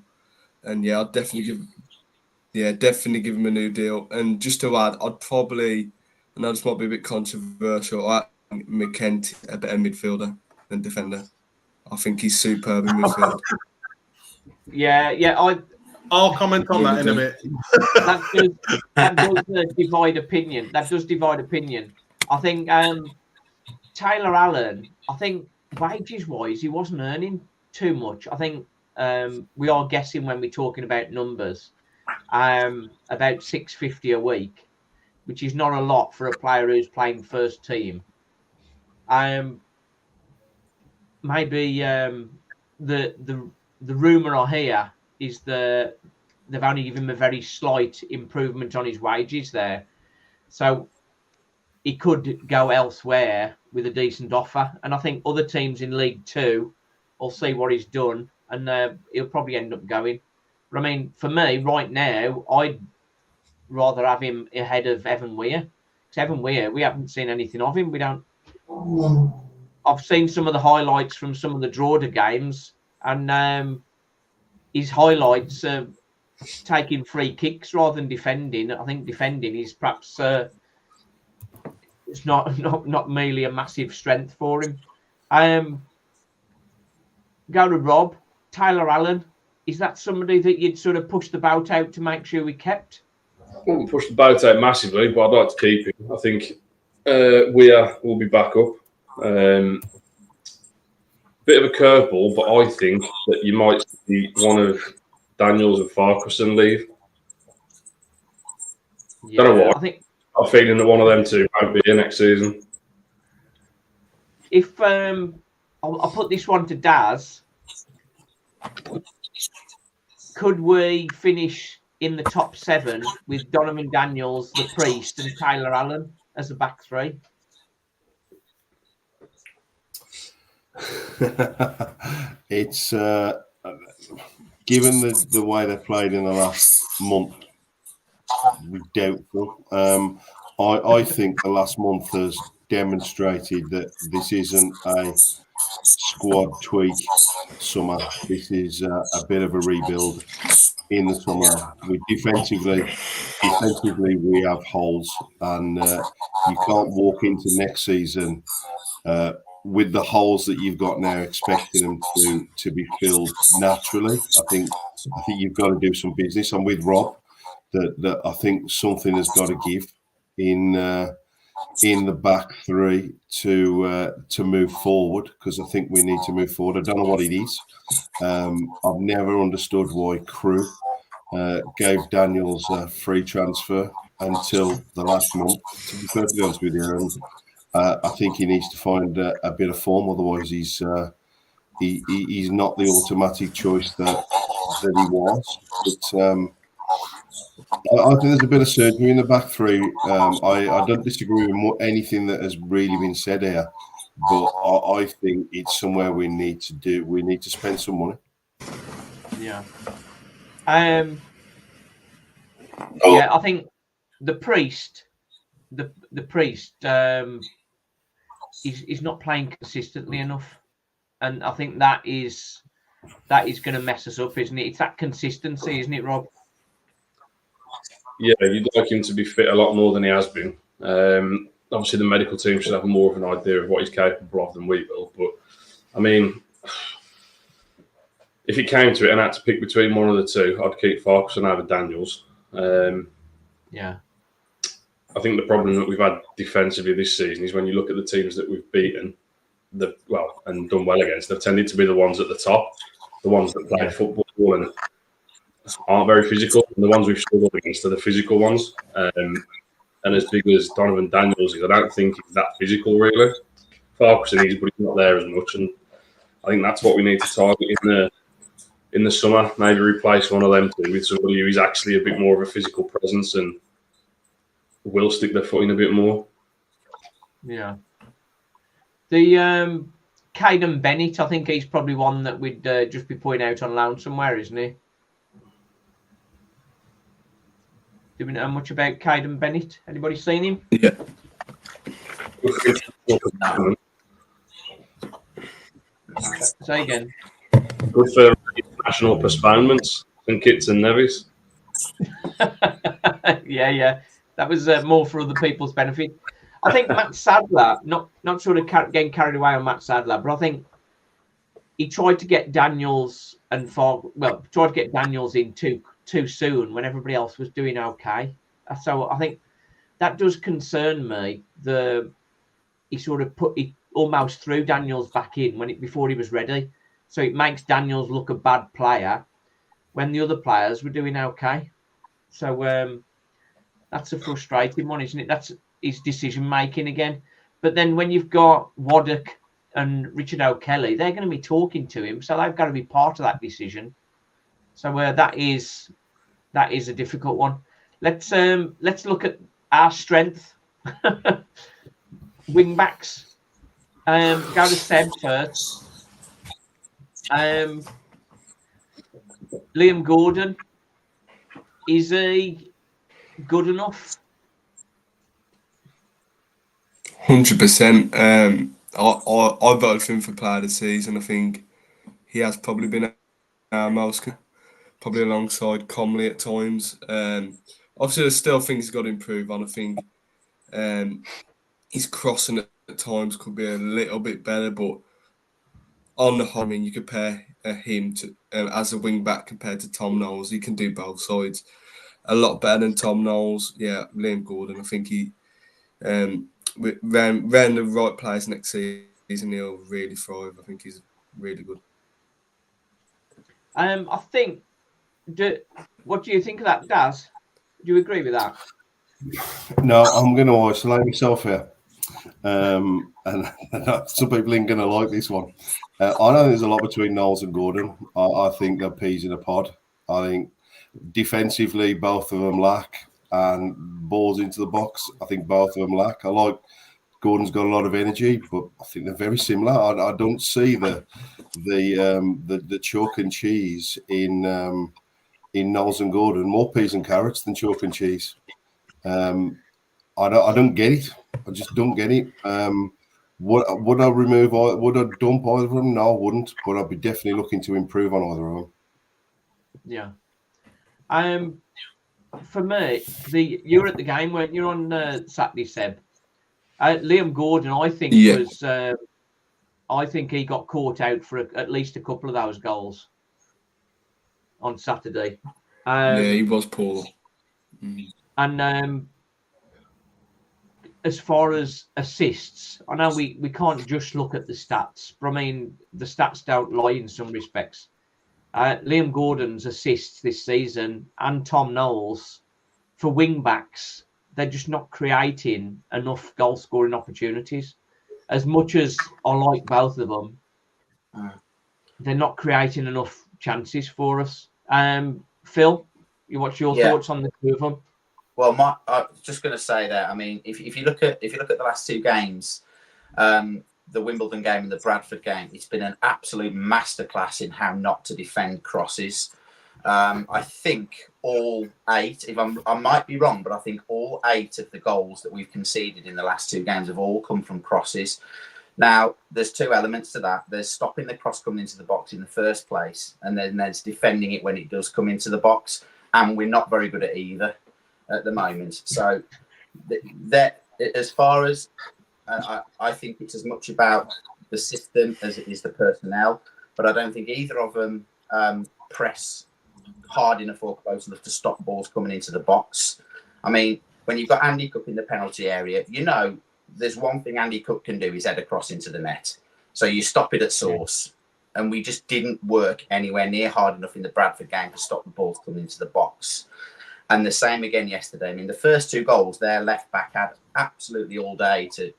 [SPEAKER 5] and I'd definitely give him a new deal. And just to add, I know this might be a bit controversial, I think McKenty a better midfielder than defender. I think he's superb in midfield.
[SPEAKER 4] I'll comment on that in a bit.
[SPEAKER 1] That does divide opinion. I think Tyler Allen, wages-wise, he wasn't earning too much. I think we are guessing when we're talking about numbers, about $650 a week, which is not a lot for a player who's playing first team. Maybe the rumour I hear is they've only given him a very slight improvement on his wages there, so he could go elsewhere with a decent offer. And I think other teams in League Two will see what he's done, and he'll probably end up going. But I mean, for me, right now, I'd rather have him ahead of Evan Weir. Because Evan Weir, we haven't seen anything of him. We don't. I've seen some of the highlights from some of the Drogheda games, and his highlights are taking free kicks rather than defending. I think defending is perhaps it's not merely a massive strength for him. Go to Rob. Taylor Allen. Is that somebody that you'd sort of push the boat out to make sure we kept?
[SPEAKER 2] I wouldn't push the boat out massively, but I'd like to keep him. I think Weir will be back up. Bit of a curveball, but I think that you might see one of Daniels and Farquharson leave.
[SPEAKER 1] Yeah,
[SPEAKER 2] Don't know why.
[SPEAKER 1] I think
[SPEAKER 2] I'm feeling that one of them two won't be here next season.
[SPEAKER 1] if I'll put this one to Daz. Could we finish in the top 7 with Donovan Daniels, the Priest, and Taylor Allen as a back three?
[SPEAKER 6] It's given the way they played in the last month, doubtful. I think the last month has demonstrated that this isn't a squad tweak summer. This is a bit of a rebuild in the summer. Defensively, we have holes, and you can't walk into next season with the holes that you've got now, expecting them to be filled naturally. I think you've got to do some business. I'm with Rob that I think something has got to give in the back three to move forward, because I think we need to move forward. I don't know what it is. I've never understood why Crew gave Daniels a free transfer until the last month, to be perfectly honest with you. And I think he needs to find a bit of form, otherwise he's not the automatic choice that he was. But I think there's a bit of surgery in the back three. I don't disagree with anything that has really been said here, but I think it's somewhere we need to do. We need to spend some money.
[SPEAKER 1] Yeah. Yeah, I think the Priest, the Priest, is not playing consistently enough, and I think that is going to mess us up, isn't it? It's that consistency, isn't it, Rob?
[SPEAKER 2] Yeah, you'd like him to be fit a lot more than he has been. Obviously, the medical team should have more of an idea of what he's capable of than we will. But, I mean, if it came to it and I had to pick between one of the two, I'd keep Farquharson over Daniels.
[SPEAKER 1] Yeah.
[SPEAKER 2] I think the problem that we've had defensively this season is when you look at the teams that we've beaten, and done well against, they've tended to be the ones at the top, the ones that play football and aren't very physical, and the ones we've struggled against are the physical ones. And as big as Donovan Daniels is, I don't think he's that physical, really. Farquharson is, but he's not there as much, and I think that's what we need to target in the summer. Maybe replace one of them two with somebody who is actually a bit more of a physical presence and will stick their foot in a bit more.
[SPEAKER 1] Yeah. The Caden Bennett, I think he's probably one that we'd just be putting out on loan somewhere, isn't he? Do we know much about Caden Bennett? Anybody seen him?
[SPEAKER 5] Yeah.
[SPEAKER 1] Say again.
[SPEAKER 2] Good for international postponements and Kits and Nevis.
[SPEAKER 1] Yeah. That was more for other people's benefit. I think Matt Sadler, not sort of getting carried away on Matt Sadler, but I think he tried to get Daniels in too soon when everybody else was doing okay. So I think that does concern me. He sort of almost threw Daniels back in before he was ready. So it makes Daniels look a bad player when the other players were doing okay. So that's a frustrating one, isn't it? That's his decision making again. But then when you've got Waddock and Richard O'Kelly, they're going to be talking to him, so they've got to be part of that decision. So that is a difficult one. Let's look at our strength. Wing backs. Go to Seb first. Liam Gordon. is he good enough?
[SPEAKER 5] 100%. I voted for him for player of the season. I think he has probably been our most, probably alongside Comley at times. Obviously, there's still things he's got to improve on. I think his crossing at times could be a little bit better, but on the whole, I mean, you compare him to as a wing back compared to Tom Knowles. He can do both sides a lot better than Tom Knowles. Yeah, Liam Gordon. I think he ran the right players next season. He'll really thrive. I think he's really good.
[SPEAKER 1] I think. What do you think of that, Daz? Do you agree with that?
[SPEAKER 6] No, I'm going to isolate myself here. And some people ain't going to like this one. I know there's a lot between Knowles and Gordon. I think they're peas in a pod. I think defensively, both of them lack, and balls into the box, I think both of them lack. I like Gordon's got a lot of energy, but I think they're very similar. I don't see the chalk and cheese in Knowles and Gordon. More peas and carrots than chalk and cheese. I don't get it. I just don't get it. Would I remove? Would I dump either of them? No, I wouldn't. But I'd be definitely looking to improve on either of them.
[SPEAKER 1] Yeah. For me, you were at the game, weren't you, on Saturday, Seb? Liam Gordon, I think was. I think he got caught out for at least a couple of those goals on Saturday.
[SPEAKER 5] Yeah, he was poor.
[SPEAKER 1] And as far as assists, I know we can't just look at the stats, but I mean, the stats don't lie in some respects. Liam Gordon's assists this season and Tom Knowles for wing backs, they're just not creating enough goal scoring opportunities. As much as I like both of them, they're not creating enough chances for us. Phil, what's your thoughts on the two of them?
[SPEAKER 3] Well, I was just going to say that. I mean, if you look at the last two games, the Wimbledon game and the Bradford game, it's been an absolute masterclass in how not to defend crosses. I think all 8, I might be wrong, but I think all 8 of the goals that we've conceded in the last two games have all come from crosses. Now, there's two elements to that. There's stopping the cross coming into the box in the first place, and then there's defending it when it does come into the box. And we're not very good at either at the moment. So that, as far as I think it's as much about the system as it is the personnel, but I don't think either of them press hard enough or close enough to stop balls coming into the box. I mean, when you've got Andy Cook in the penalty area, there's one thing Andy Cook can do is head across into the net. So you stop it at source. And we just didn't work anywhere near hard enough in the Bradford game to stop the balls coming into the box. And the same again yesterday. I mean, the first 2 goals, their left back had absolutely all day to,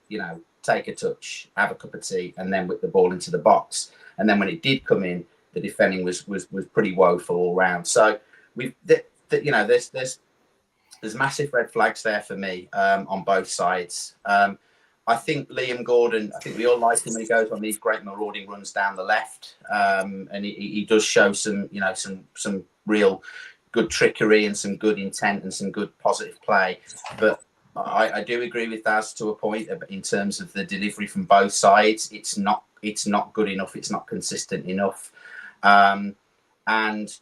[SPEAKER 3] take a touch, have a cup of tea, and then whip the ball into the box. And then when it did come in, the defending was pretty woeful all round. So there's massive red flags there for me on both sides. I think Liam Gordon, I think we all like him when he goes on these great marauding runs down the left. And he does show some real good trickery and some good intent and some good positive play. But I do agree with Daz to a point in terms of the delivery from both sides. It's not good enough. It's not consistent enough. And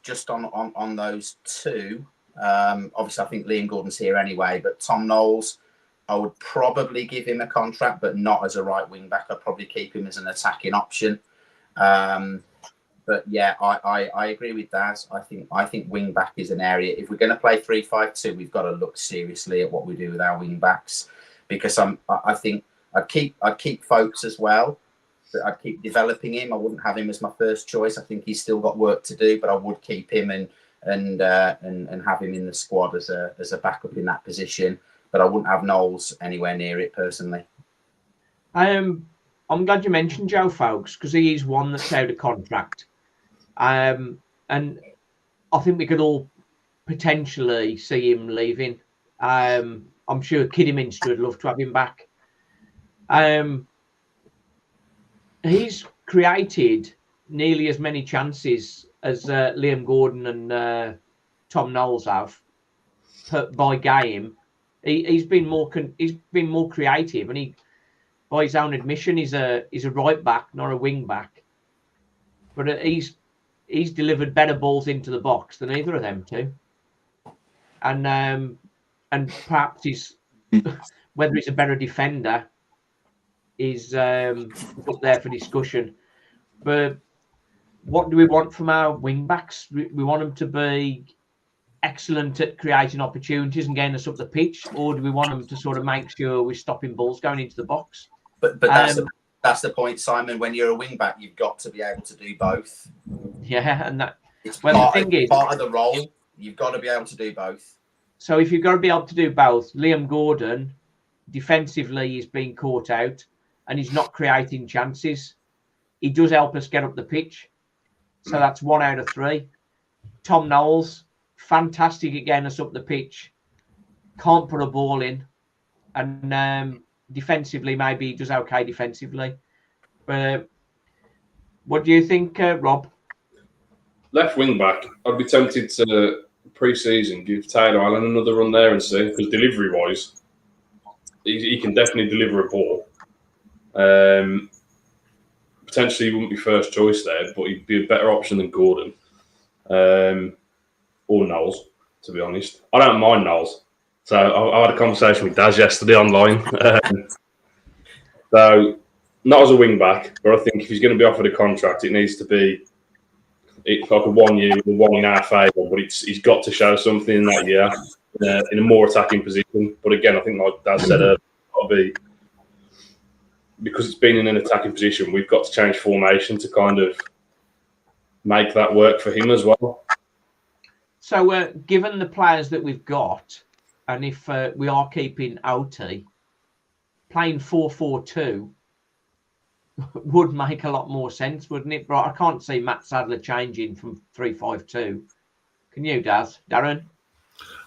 [SPEAKER 3] just on those two, obviously I think Liam Gordon's here anyway, but Tom Knowles, I would probably give him a contract, but not as a right wing back. I'd probably keep him as an attacking option. But yeah, I agree with Daz. I think wing back is an area. If we're going to play 3-5-2, we've got to look seriously at what we do with our wing backs, because I think I'd keep Folks as well. But I'd keep developing him. I wouldn't have him as my first choice. I think he's still got work to do, but I would keep him and have him in the squad as a backup in that position. But I wouldn't have Knowles anywhere near it personally.
[SPEAKER 1] I'm glad you mentioned Joe Folks, because he is one that's out of contract. And I think we could all potentially see him leaving. I'm sure Kidderminster would love to have him back. He's created nearly as many chances as Liam Gordon and Tom Knowles have. by game. He's been more creative, and he, by his own admission, he's a right back, not a wing back. But he's delivered better balls into the box than either of them two. And perhaps he's whether he's a better defender is up there for discussion. But what do we want from our wing backs? We want them to be excellent at creating opportunities and getting us up the pitch, or do we want them to sort of make sure we're stopping balls going into the box?
[SPEAKER 3] But that's the point, Simon. When you're a wing back, you've got to be able to do both.
[SPEAKER 1] Yeah, and that.
[SPEAKER 3] It's
[SPEAKER 1] well,
[SPEAKER 3] part,
[SPEAKER 1] the thing is,
[SPEAKER 3] part of the role. You've got to be able to do both.
[SPEAKER 1] So if you've got to be able to do both, Liam Gordon, defensively, is being caught out and he's not creating chances. He does help us get up the pitch. So that's 1 out of 3. Tom Knowles, fantastic at getting us up the pitch. Can't put a ball in. And defensively, maybe he does okay defensively. But what do you think, Rob?
[SPEAKER 2] Left wing back, I'd be tempted to pre-season give Taylor Allen another run there and see, because delivery-wise, he can definitely deliver a ball. Potentially he wouldn't be first choice there, but he'd be a better option than Gordon or Knowles, to be honest. I don't mind Knowles. So I had a conversation with Daz yesterday online. So not as a wing back, but I think if he's going to be offered a contract, it needs to be like a 1 year with 1 in our favour, but he's got to show something in that year in a more attacking position. But again, I think like Dad said, it'll be because it's been in an attacking position, we've got to change formation to kind of make that work for him as well.
[SPEAKER 1] So given the players that we've got, and if we are keeping OT, playing 4-4-2 would make a lot more sense, wouldn't it? But I can't see Matt Sadler changing from 3-5-2. Can you, Daz? Darren?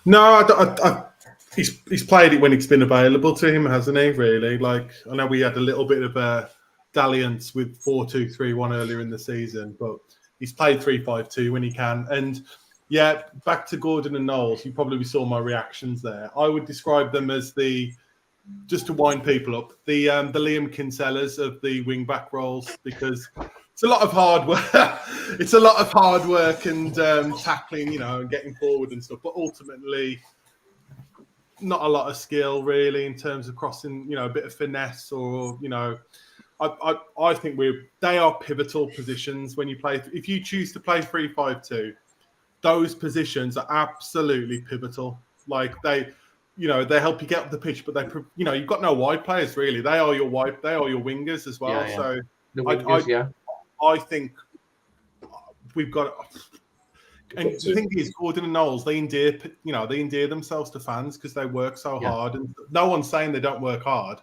[SPEAKER 4] No, he's played it when it's been available to him, hasn't he? Really? Like, I know we had a little bit of a dalliance with 4-2-3-1 earlier in the season, but he's played 3-5-2 when he can. And yeah, back to Gordon and Knowles, you probably saw my reactions there. I would describe them as just to wind people up, the Liam Kinsellas of the wing back roles, because it's a lot of hard work. It's a lot of hard work and tackling, and getting forward and stuff. But ultimately, not a lot of skill really in terms of crossing, a bit of finesse or, I think they are pivotal positions when you play. If you choose to play 3-5-2, those positions are absolutely pivotal. Like they help you get up the pitch, but you've got no wide players really. They are your wingers as well.
[SPEAKER 1] Yeah.
[SPEAKER 4] So
[SPEAKER 1] The wingers,
[SPEAKER 4] I think we've got. And the thing is, Gordon and Knowles, they endear themselves to fans because they work so hard. And no one's saying they don't work hard,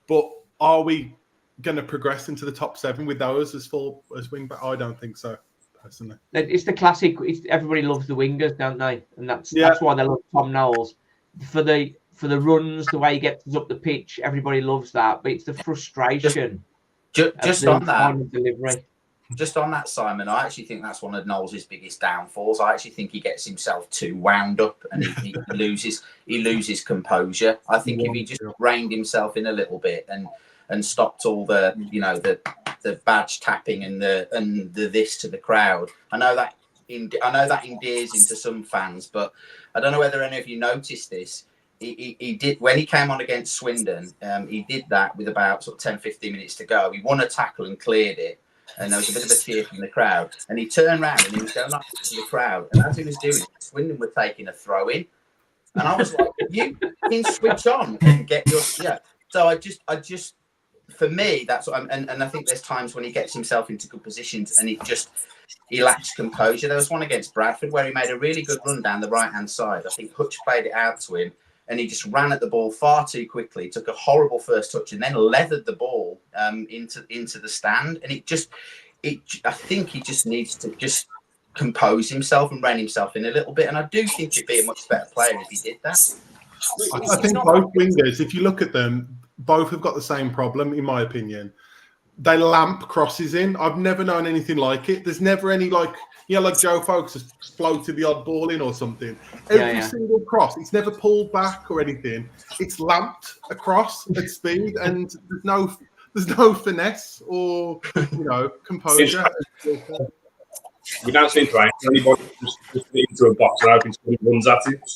[SPEAKER 4] but are we going to progress into the top 7 with those as wing back? I don't think so, personally.
[SPEAKER 1] It's the classic. Everybody loves the wingers, don't they? And that's why they love Tom Knowles. For the runs, the way he gets up the pitch, everybody loves that. But it's the frustration.
[SPEAKER 3] Just on that
[SPEAKER 1] delivery.
[SPEAKER 3] Just on that, Simon, I actually think that's one of Knowles' biggest downfalls. I actually think he gets himself too wound up and he loses composure. I think if he just reined himself in a little bit and stopped all the the badge tapping and the this to the crowd. I know that endears him to some fans, but I don't know whether any of you noticed this. He did when he came on against Swindon. He did that with about sort of 10-15 minutes to go. He won a tackle and cleared it. And there was a bit of a cheer from the crowd. And he turned around and he was going up to the crowd. And as he was doing it, Swindon were taking a throw in. And I was like, you can switch on and get your... Yeah. So I just for me, that's what and I think there's times when he gets himself into good positions and he lacks composure. There was one against Bradford where he made a really good run down the right-hand side. I think Hutch played it out to him. And he just ran at the ball far too quickly, took a horrible first touch, and then leathered the ball into the stand. And I think he just needs to just compose himself and rein himself in a little bit. And I do think he'd be a much better player if he did that.
[SPEAKER 4] I think both wingers, if you look at them, both have got the same problem, in my opinion. they lamp crosses in. I've never known anything like it. There's never any like Joe Folks has floated the odd ball in or something. Every single cross, it's never pulled back or anything. It's lamped across at speed, and there's no finesse or composure.
[SPEAKER 2] We don't seem to aim anybody just into a box and hoping somebody runs at it.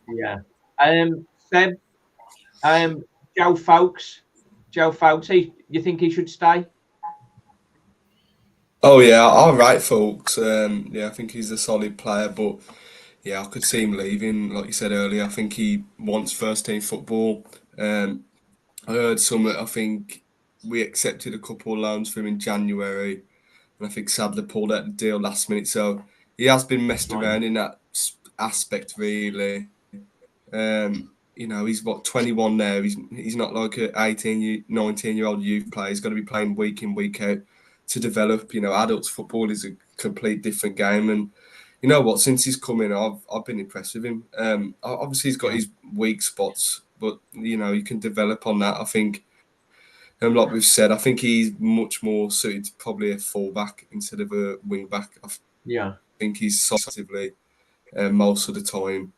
[SPEAKER 1] Yeah. Seb, Joe Folks, you think he should stay?
[SPEAKER 5] Oh yeah, all right, folks. I think he's a solid player, but yeah, I could see him leaving. Like you said earlier, I think he wants first team football. I heard I think we accepted a couple of loans for him in January, and I think Sadler pulled out the deal last minute. So he has been messed around in that aspect, really. He's 21 now. He's not like an 18, 19-year-old youth player. He's got to be playing week in, week out to develop. Adults football is a complete different game. And you know what? Since he's come in, I've been impressed with him. Obviously, he's got his weak spots, but you can develop on that. I think, like we've said, I think he's much more suited to probably a fullback instead of a wing back. I think he's solidly most of the time.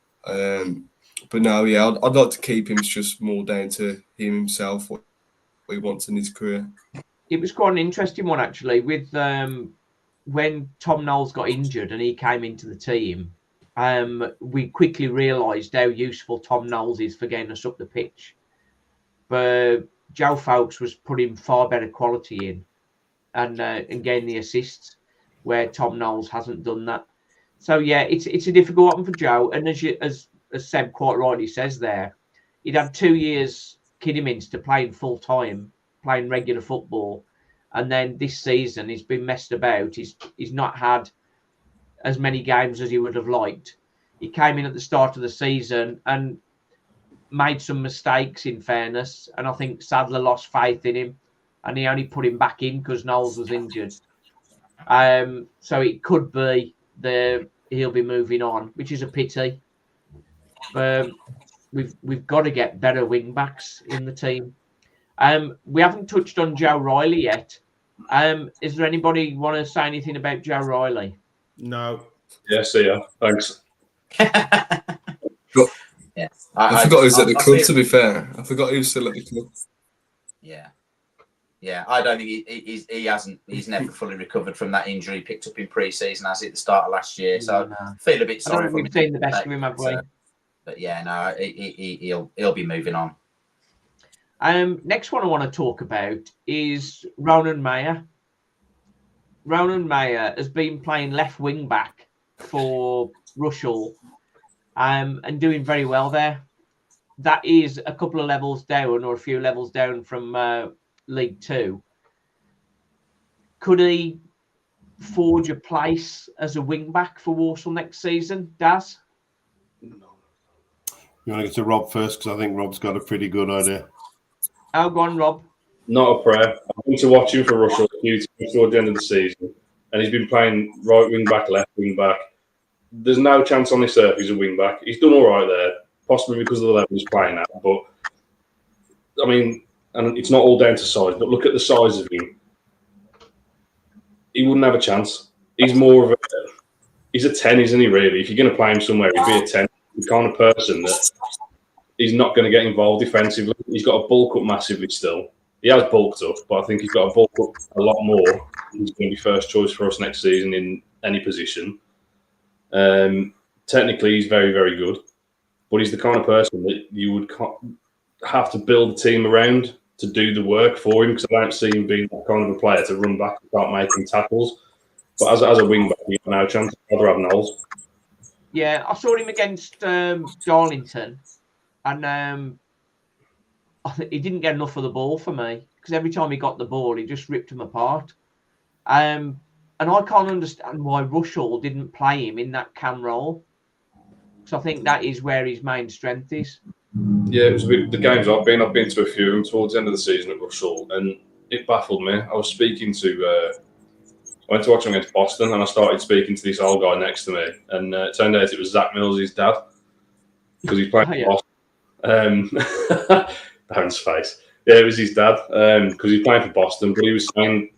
[SPEAKER 5] But no, I'd like to keep him. It's just more down to him himself, what he wants in his career.
[SPEAKER 1] It was quite an interesting one, actually, with when Tom Knowles got injured and he came into the team. We quickly realised how useful Tom Knowles is for getting us up the pitch. But Joe Folks was putting far better quality in and getting the assists, where Tom Knowles hasn't done that. So yeah, it's a difficult one for Joe. And as Seb quite rightly says there, he'd had 2 years Kiddimins to playing full time, playing regular football, and then this season he's been messed about. He's not had as many games as he would have liked. He came in at the start of the season and made some mistakes, in fairness, and I think Sadler lost faith in him, and he only put him back in because Knowles was injured. So it could be he'll be moving on, which is a pity. We've got to get better wing backs in the team. We haven't touched on Joe Riley yet. Is there anybody want to say anything about Joe Riley?
[SPEAKER 4] No.
[SPEAKER 2] Yeah, see ya. Thanks.
[SPEAKER 5] I forgot he was at the club, to be fair. I forgot he was still at the club.
[SPEAKER 3] Yeah, I don't think he's never fully recovered from that injury he picked up in pre-season as at the start of last year. So I feel a bit sorry for him.
[SPEAKER 1] We've seen the best of him, have we?
[SPEAKER 3] But yeah, no, he'll be moving on.
[SPEAKER 1] Next one I want to talk about is Ronan Mayer. Ronan Mayer has been playing left wing back for Walsall and doing very well there. That is a couple of levels down, or a few levels down from League Two. Could he forge a place as a wing back for Walsall next season, Daz?
[SPEAKER 6] You want to get to Rob first, because I think Rob's got a pretty good idea.
[SPEAKER 1] Oh, go on, Rob.
[SPEAKER 2] Not a prayer. I've been to watch him for Walsall toward the end of the season, and he's been playing right wing back, left wing back. There's no chance on this earth he's a wing back. He's done all right there, possibly because of the level he's playing at. But I mean, and it's not all down to size, but look at the size of him. He wouldn't have a chance. He's more of he's a 10, isn't he, really? If you're going to play him somewhere, he'd be a 10. The kind of person that he's not going to get involved defensively. He's got to bulk up massively still. He has bulked up, but I think he's got to bulk up a lot more. He's going to be first choice for us next season in any position. Technically, he's very, very good, but he's the kind of person that you would have to build a team around to do the work for him, because I don't see him being that kind of a player to run back and start making tackles. But as a wing back, he's got no chance. I'd rather have Knowles.
[SPEAKER 1] Yeah, I saw him against Darlington, and he didn't get enough of the ball for me, because every time he got the ball, he just ripped him apart. And I can't understand why Walsall didn't play him in that cam role, because I think that is where his main strength is.
[SPEAKER 2] Yeah, it was the games I've been to a few of them towards the end of the season at Walsall, and it baffled me. I was speaking to, I went to watch him against Boston, and I started speaking to this old guy next to me, and it turned out it was Zach Mills' dad, because he's playing for Boston. Darren's face. Yeah, it was his dad because he's playing for Boston. But he was saying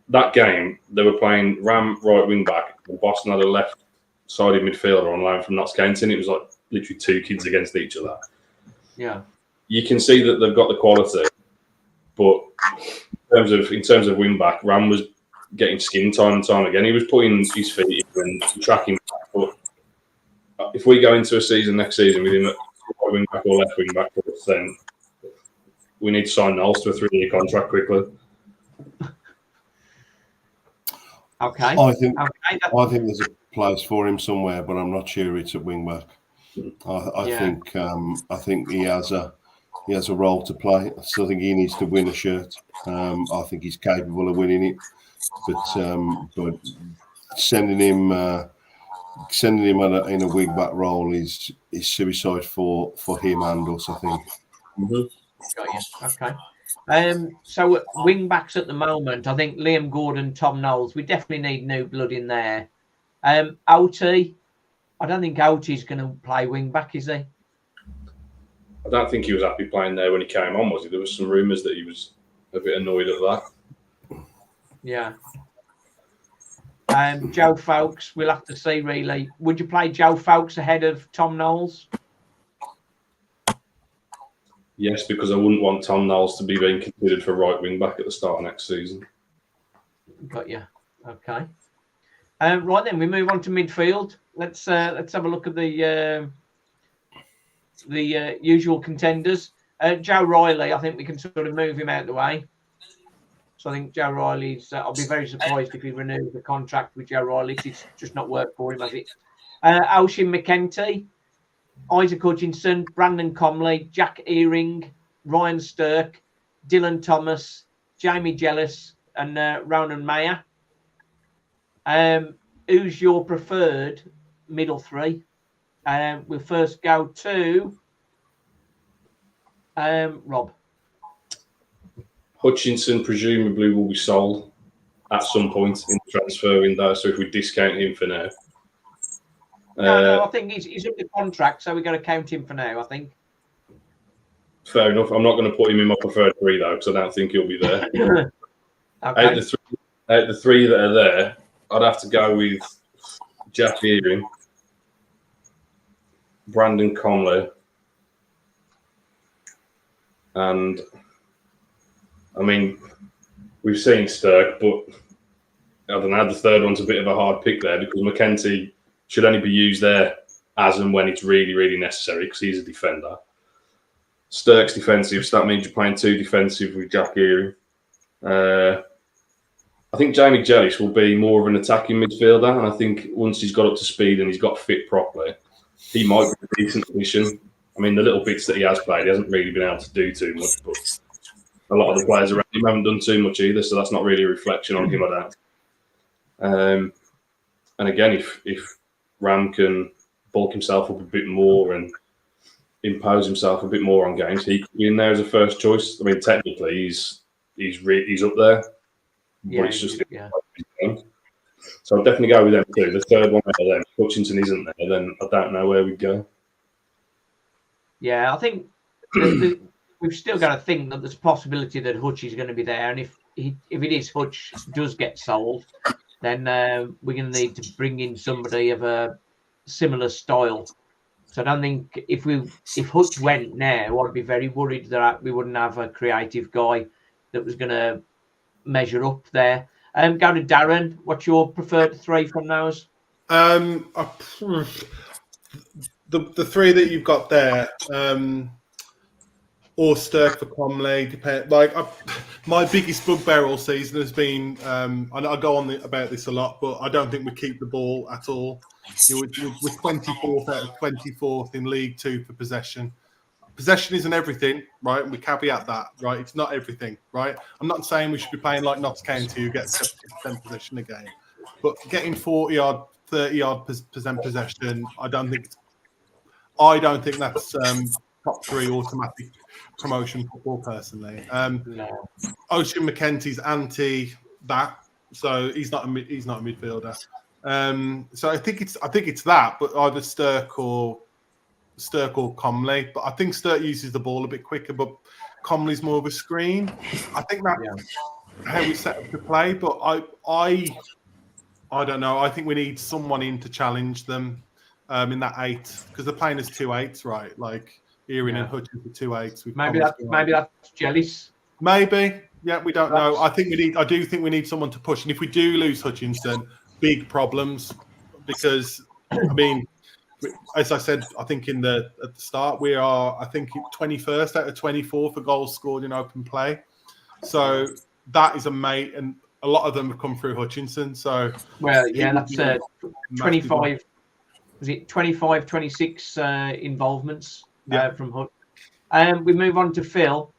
[SPEAKER 2] that game they were playing Ram right wing back, and Boston had a left-sided midfielder on loan from Notts County. It was like literally two kids against each other.
[SPEAKER 1] Yeah,
[SPEAKER 2] you can see that they've got the quality, but in terms of wing back, Ram was getting skin time and time again. He was putting his feet in and tracking back. But if we go into a season next season with him at right wing back or left wing back, then we need to sign Knowles to a 3-year contract quickly.
[SPEAKER 1] Okay.
[SPEAKER 6] I think there's a place for him somewhere, but I'm not sure it's at wing back. I think he has a role to play. I still think he needs to win a shirt. I think he's capable of winning it, but sending him in a wing back role is suicide for him and us, I think.
[SPEAKER 1] Got you. Okay. So wing backs at the moment, I think Liam Gordon, Tom Knowles. We definitely need new blood in there. Outie, I don't think Outie's going to play wing back, is he?
[SPEAKER 2] I don't think he was happy playing there when he came on, was he? There was some rumours that he was a bit annoyed at that.
[SPEAKER 1] Yeah. Joe Fowkes, we'll have to see, really. Would you play Joe Fowkes ahead of Tom Knowles?
[SPEAKER 2] Yes, because I wouldn't want Tom Knowles to be being considered for right wing back at the start of next season.
[SPEAKER 1] Got you. Okay. Right then, we move on to midfield. Let's have a look at the usual contenders. Joe Riley, I think we can sort of move him out of the way. So I think Joe Riley's. I'll be very surprised if he renews the contract with Joe Riley. It's just not worked for him, has it? Oisin McKenty, Isaac Hutchinson, Brandon Comley, Jack Earing, Ryan Stirk, Dylan Thomas, Jamie Jellis, and Ronan Mayer. Who's your preferred middle three? We'll first go to Rob.
[SPEAKER 2] Hutchinson presumably will be sold at some point in the transfer window. So if we discount him for now,
[SPEAKER 1] no, I think he's up the contract, so we've got to count him for now. I think.
[SPEAKER 2] Fair enough. I'm not going to put him in my preferred three though, because I don't think he'll be there.
[SPEAKER 1] Okay.
[SPEAKER 2] Out of the three that are there, I'd have to go with Jack Earing, Brandon Comley, and I mean, we've seen Stirk, but I don't know, the third one's a bit of a hard pick there because McKenty should only be used there as and when it's really, really necessary because he's a defender. Stirk's defensive, so that means you're playing two defensive with Jack Earing. I think Jamie Jellis will be more of an attacking midfielder, and I think once he's got up to speed and he's got fit properly, he might be a decent addition. I mean, the little bits that he has played, he hasn't really been able to do too much, but a lot of the players around him haven't done too much either, so that's not really a reflection on him, I don't. And again, if Ram can bulk himself up a bit more and impose himself a bit more on games, he could be in there as a first choice. I mean, technically, he's up there.
[SPEAKER 1] Yeah,
[SPEAKER 2] it's just
[SPEAKER 1] yeah.
[SPEAKER 2] So I'll definitely go with them too. The third one out of them, Hutchinson isn't there, then I don't know where we'd go.
[SPEAKER 1] Yeah, I think we've still got to think that there's a possibility that Hutch is going to be there, and if it is Hutch does get sold, then we're going to need to bring in somebody of a similar style. So I don't think if Hutch went now, I'd be very worried that we wouldn't have a creative guy that was going to measure up there. Go to Darren. What's your preferred three from those?
[SPEAKER 4] The three that you've got there, or Stirk for Comley, depend. My biggest bugbear all season has been, I go on about this a lot, but I don't think we keep the ball at all. We're 24th out of 24th in League Two for possession. Possession isn't everything, right? We caveat that, right? It's not everything, right? I'm not saying we should be playing like Notts County who gets 70% possession a game, but getting 40-yard, 30-yard percent possession, I don't think that's top three automatic promotion football personally.
[SPEAKER 1] No.
[SPEAKER 4] Oisin McKenty's anti that, so he's not a midfielder. So I think it's that, but either Stirk or Comley. But I think Stirk uses the ball a bit quicker. But Comley's more of a screen. I think that's how we set up to play. But I don't know. I think we need someone in to challenge them in that 8, because they're playing as 2 8s, right? Like Earing and Hutchins are 2 8s.
[SPEAKER 1] Maybe that's Jellis.
[SPEAKER 4] Maybe. Yeah, we don't know. I do think we need someone to push. And if we do lose Hutchinson, big problems, because I mean, as I said, I think at the start, we are, I think, 21st out of 24 for goals scored in open play. So that is a mate, and a lot of them have come through Hutchinson. So
[SPEAKER 1] that's 25. Was it 25, 26 involvements from Hut? We move on to Phil.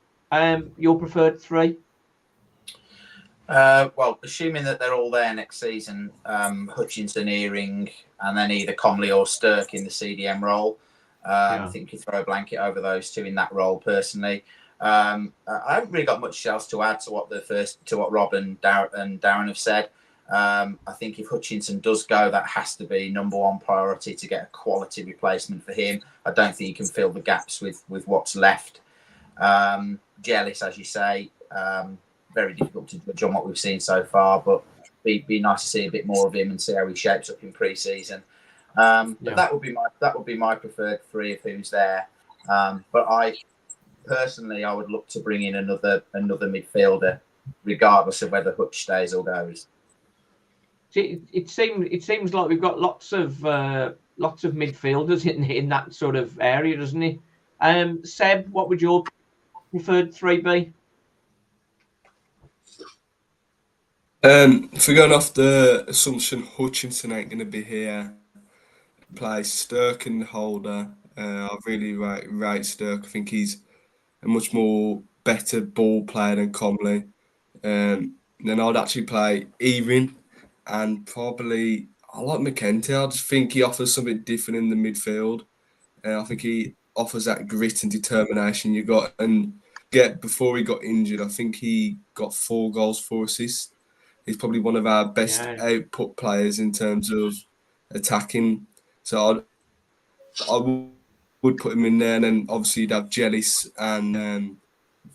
[SPEAKER 1] Your preferred 3?
[SPEAKER 3] Well, assuming that they're all there next season, Hutchinson, Earing, and then either Comley or Stirk in the CDM role. I think you throw a blanket over those 2 in that role. Personally, I haven't really got much else to add to what Rob and Darren have said. I think if Hutchinson does go, that has to be number 1 priority to get a quality replacement for him. I don't think he can fill the gaps with what's left. Jellis, as you say, very difficult to judge on what we've seen so far, but be nice to see a bit more of him and see how he shapes up in pre-season. But that would be my preferred 3 of who's there. But I personally, I would look to bring in another midfielder, regardless of whether Hutch stays or goes.
[SPEAKER 1] It seems like we've got lots of midfielders in that sort of area, doesn't it? Seb, what would your preferred 3 be?
[SPEAKER 5] If we're going off the assumption Hutchinson ain't going to be here, play Stirk in the holder. I really rate Stirk. I think he's a much more better ball player than Comley. Then I'd actually play Earing, and probably I like McKenty. I just think he offers something different in the midfield. I think he offers that grit and determination you got. And before he got injured, I think he got 4 goals, 4 assists. He's probably one of our best output players in terms of attacking. So I would put him in there, and then obviously you'd have Jellis and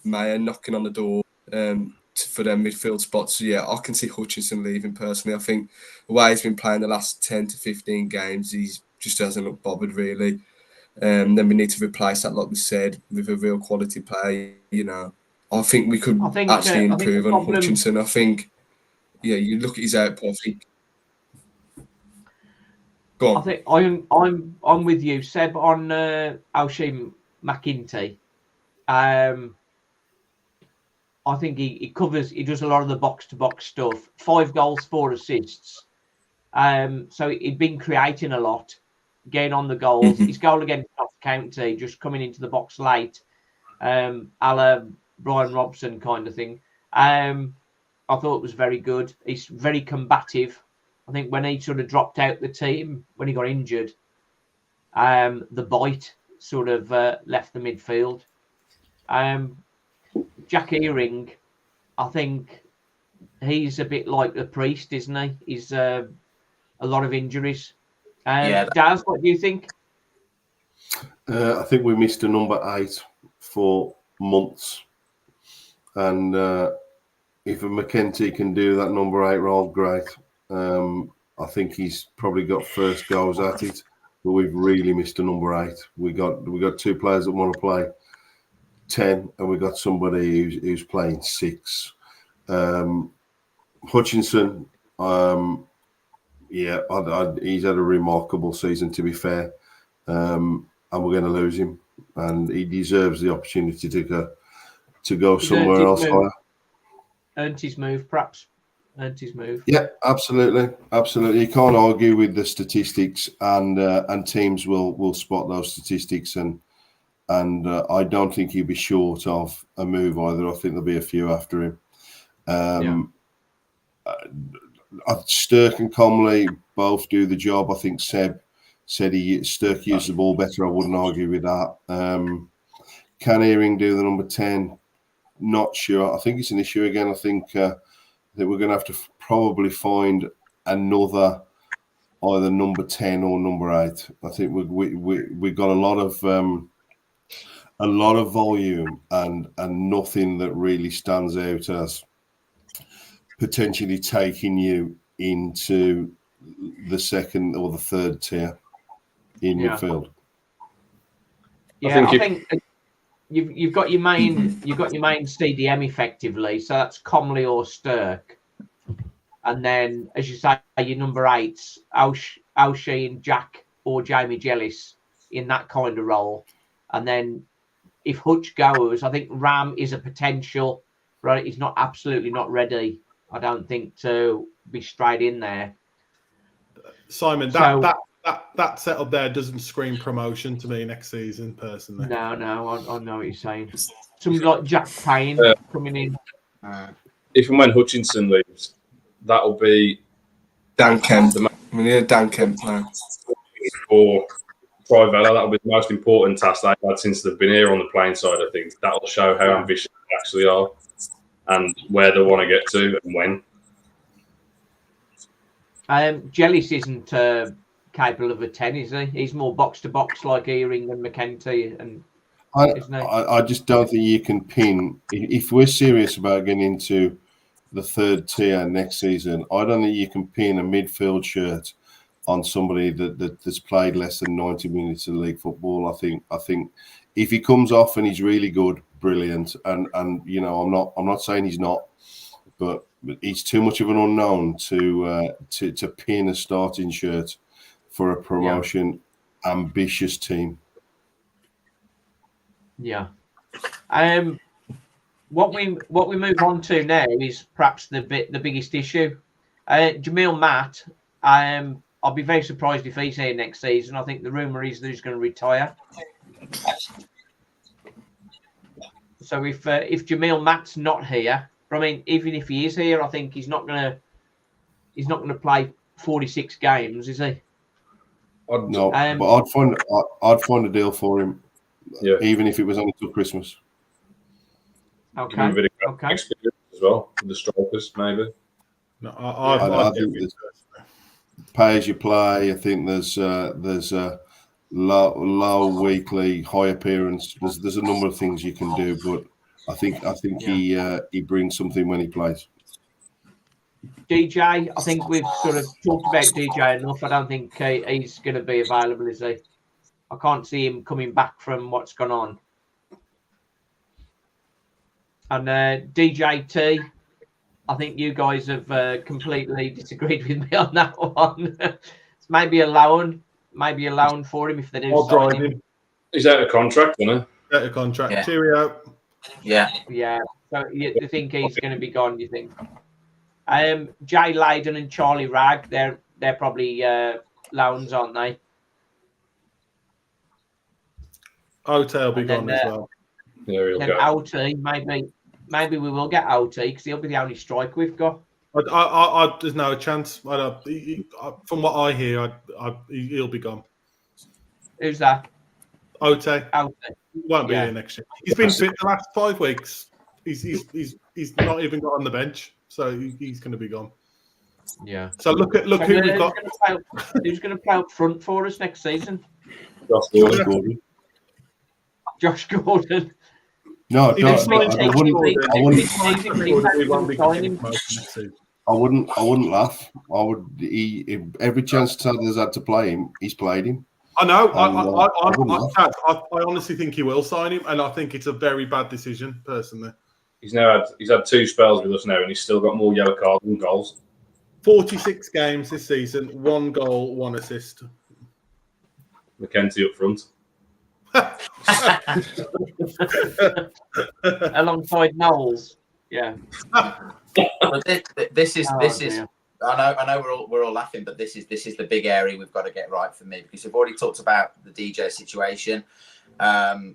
[SPEAKER 5] Mayer knocking on the door for their midfield spots. So yeah, I can see Hutchinson leaving personally. I think the way he's been playing the last 10 to 15 games, he just hasn't looked bothered really. Then we need to replace that, like we said, with a real quality player. I think we could actually improve on Hutchinson. I think. Yeah, you look at his output. I think. Go on.
[SPEAKER 1] I think I'm with you, Seb, on Oshim McKenty. I think he does a lot of the box to box stuff. 5 goals, 4 assists. So he'd been creating a lot, getting on the goals. His goal against Notts County, just coming into the box late, a la Brian Robson kind of thing. I thought it was very good. He's very combative. I think when he sort of dropped out the team, when he got injured, the bite sort of left the midfield. Jack Earing, I think he's a bit like the Priest, isn't he? He's a lot of injuries. Daz, what do you think?
[SPEAKER 6] I think we missed a number 8 for months. And if a McKenty can do that number 8 role, great. I think he's probably got first goes at it, but we've really missed a number 8. We got 2 players that want to play 10, and we got somebody who's playing 6. Hutchinson, he's had a remarkable season, to be fair, and we're going to lose him, and he deserves the opportunity to go somewhere else.
[SPEAKER 1] Earned his move, perhaps. Earned his move.
[SPEAKER 6] Yeah, absolutely. You can't argue with the statistics, and teams will spot those statistics, and I don't think he'll be short of a move either. I think there'll be a few after him. Stirk and Comley both do the job. I think Seb said Stirk used the ball better. I wouldn't argue with that. Can Earing do the number 10? Not sure. I think it's an issue again. I think that we're going to have to probably find another either number 10 or number 8. I think we got a lot of a lot of volume and nothing that really stands out as potentially taking you into the second or the third tier in midfield.
[SPEAKER 1] Yeah, I think you've got your main CDM effectively, so that's Comley or Stirk, and then as you say, your number 8s, O'Shea, Jack or Jamie Jellis in that kind of role, and then if Hutch goes, I think Ram is a potential. Right, he's not absolutely not ready, I don't think, to be straight in there.
[SPEAKER 4] Simon, that setup there doesn't scream promotion to me next season, personally.
[SPEAKER 1] No, I know what you're saying. Somebody like Jack Payne coming in.
[SPEAKER 2] If and when Hutchinson leaves, that'll be
[SPEAKER 5] Dan Kemp. Dan Kemp now.
[SPEAKER 2] For Trivella, that'll be the most important task they've had since they've been here on the playing side of things. That'll show how ambitious they actually are and where they want to get to and when.
[SPEAKER 1] Jellis isn't capable of a 10, is he? He's more box to box like Earing and McKenty, and
[SPEAKER 6] I just don't think you can pin. If we're serious about getting into the third tier next season, I don't think you can pin a midfield shirt on somebody that's played less than 90 minutes of league football. I think if he comes off and he's really good, brilliant. And I'm not saying he's not, but he's too much of an unknown to pin a starting shirt for a promotion ambitious team.
[SPEAKER 1] Yeah. What we move on to now is perhaps the biggest issue. Jamil Matt. I'll be very surprised if he's here next season. I think the rumour is that he's going to retire. So if Jamil Matt's not here, I mean, even if he is here, I think he's not going to play 46 games, is he?
[SPEAKER 6] No, but I'd find a deal for him, even if it was only till Christmas.
[SPEAKER 1] Okay. Okay.
[SPEAKER 2] As well, the strikers maybe.
[SPEAKER 4] No,
[SPEAKER 6] I think pay as you play. I think there's low weekly, high appearance. There's a number of things you can do, but I think he brings something when he plays.
[SPEAKER 1] DJ, I think we've sort of talked about DJ enough. I don't think he's going to be available, is he? I can't see him coming back from what's gone on. And DJT, I think you guys have completely disagreed with me on that one. It's maybe a loan for him if they do.
[SPEAKER 4] I'll drive him.
[SPEAKER 2] He's out of contract, isn't he?
[SPEAKER 4] Out of contract.
[SPEAKER 3] Yeah.
[SPEAKER 4] Cheerio.
[SPEAKER 3] Yeah.
[SPEAKER 1] Yeah. So you think he's going to be gone? You think? Jay Leyden and Charlie Ragg, they're probably loans, aren't they?
[SPEAKER 4] Ote will be gone as well.
[SPEAKER 2] There he'll
[SPEAKER 1] then
[SPEAKER 2] go.
[SPEAKER 1] OT, maybe we will get OT because he'll be the only strike we've got.
[SPEAKER 4] There's no chance. From what I hear, he'll be gone.
[SPEAKER 1] Who's that?
[SPEAKER 4] Ote.
[SPEAKER 1] OT.
[SPEAKER 4] He won't be here next year. He's been fit the last 5 weeks. He's not even got on the bench, so he's going to be gone.
[SPEAKER 1] Yeah.
[SPEAKER 4] So look who we've got.
[SPEAKER 1] Who's going to play up front for us next season? Josh Gordon.
[SPEAKER 6] No, I wouldn't laugh. I would. Every chance Sadler's had to play him, he's played him.
[SPEAKER 4] I know. I honestly think he will sign him, and I think it's a very bad decision, personally.
[SPEAKER 2] He's had 2 spells with us now, and he's still got more yellow cards than goals.
[SPEAKER 4] 46 games this season, 1 goal, 1 assist.
[SPEAKER 2] McKenty up front.
[SPEAKER 1] Alongside Knowles, yeah.
[SPEAKER 3] But this is. I know we're all laughing, but this is the big area we've got to get right for me, because we've already talked about the DJ situation. I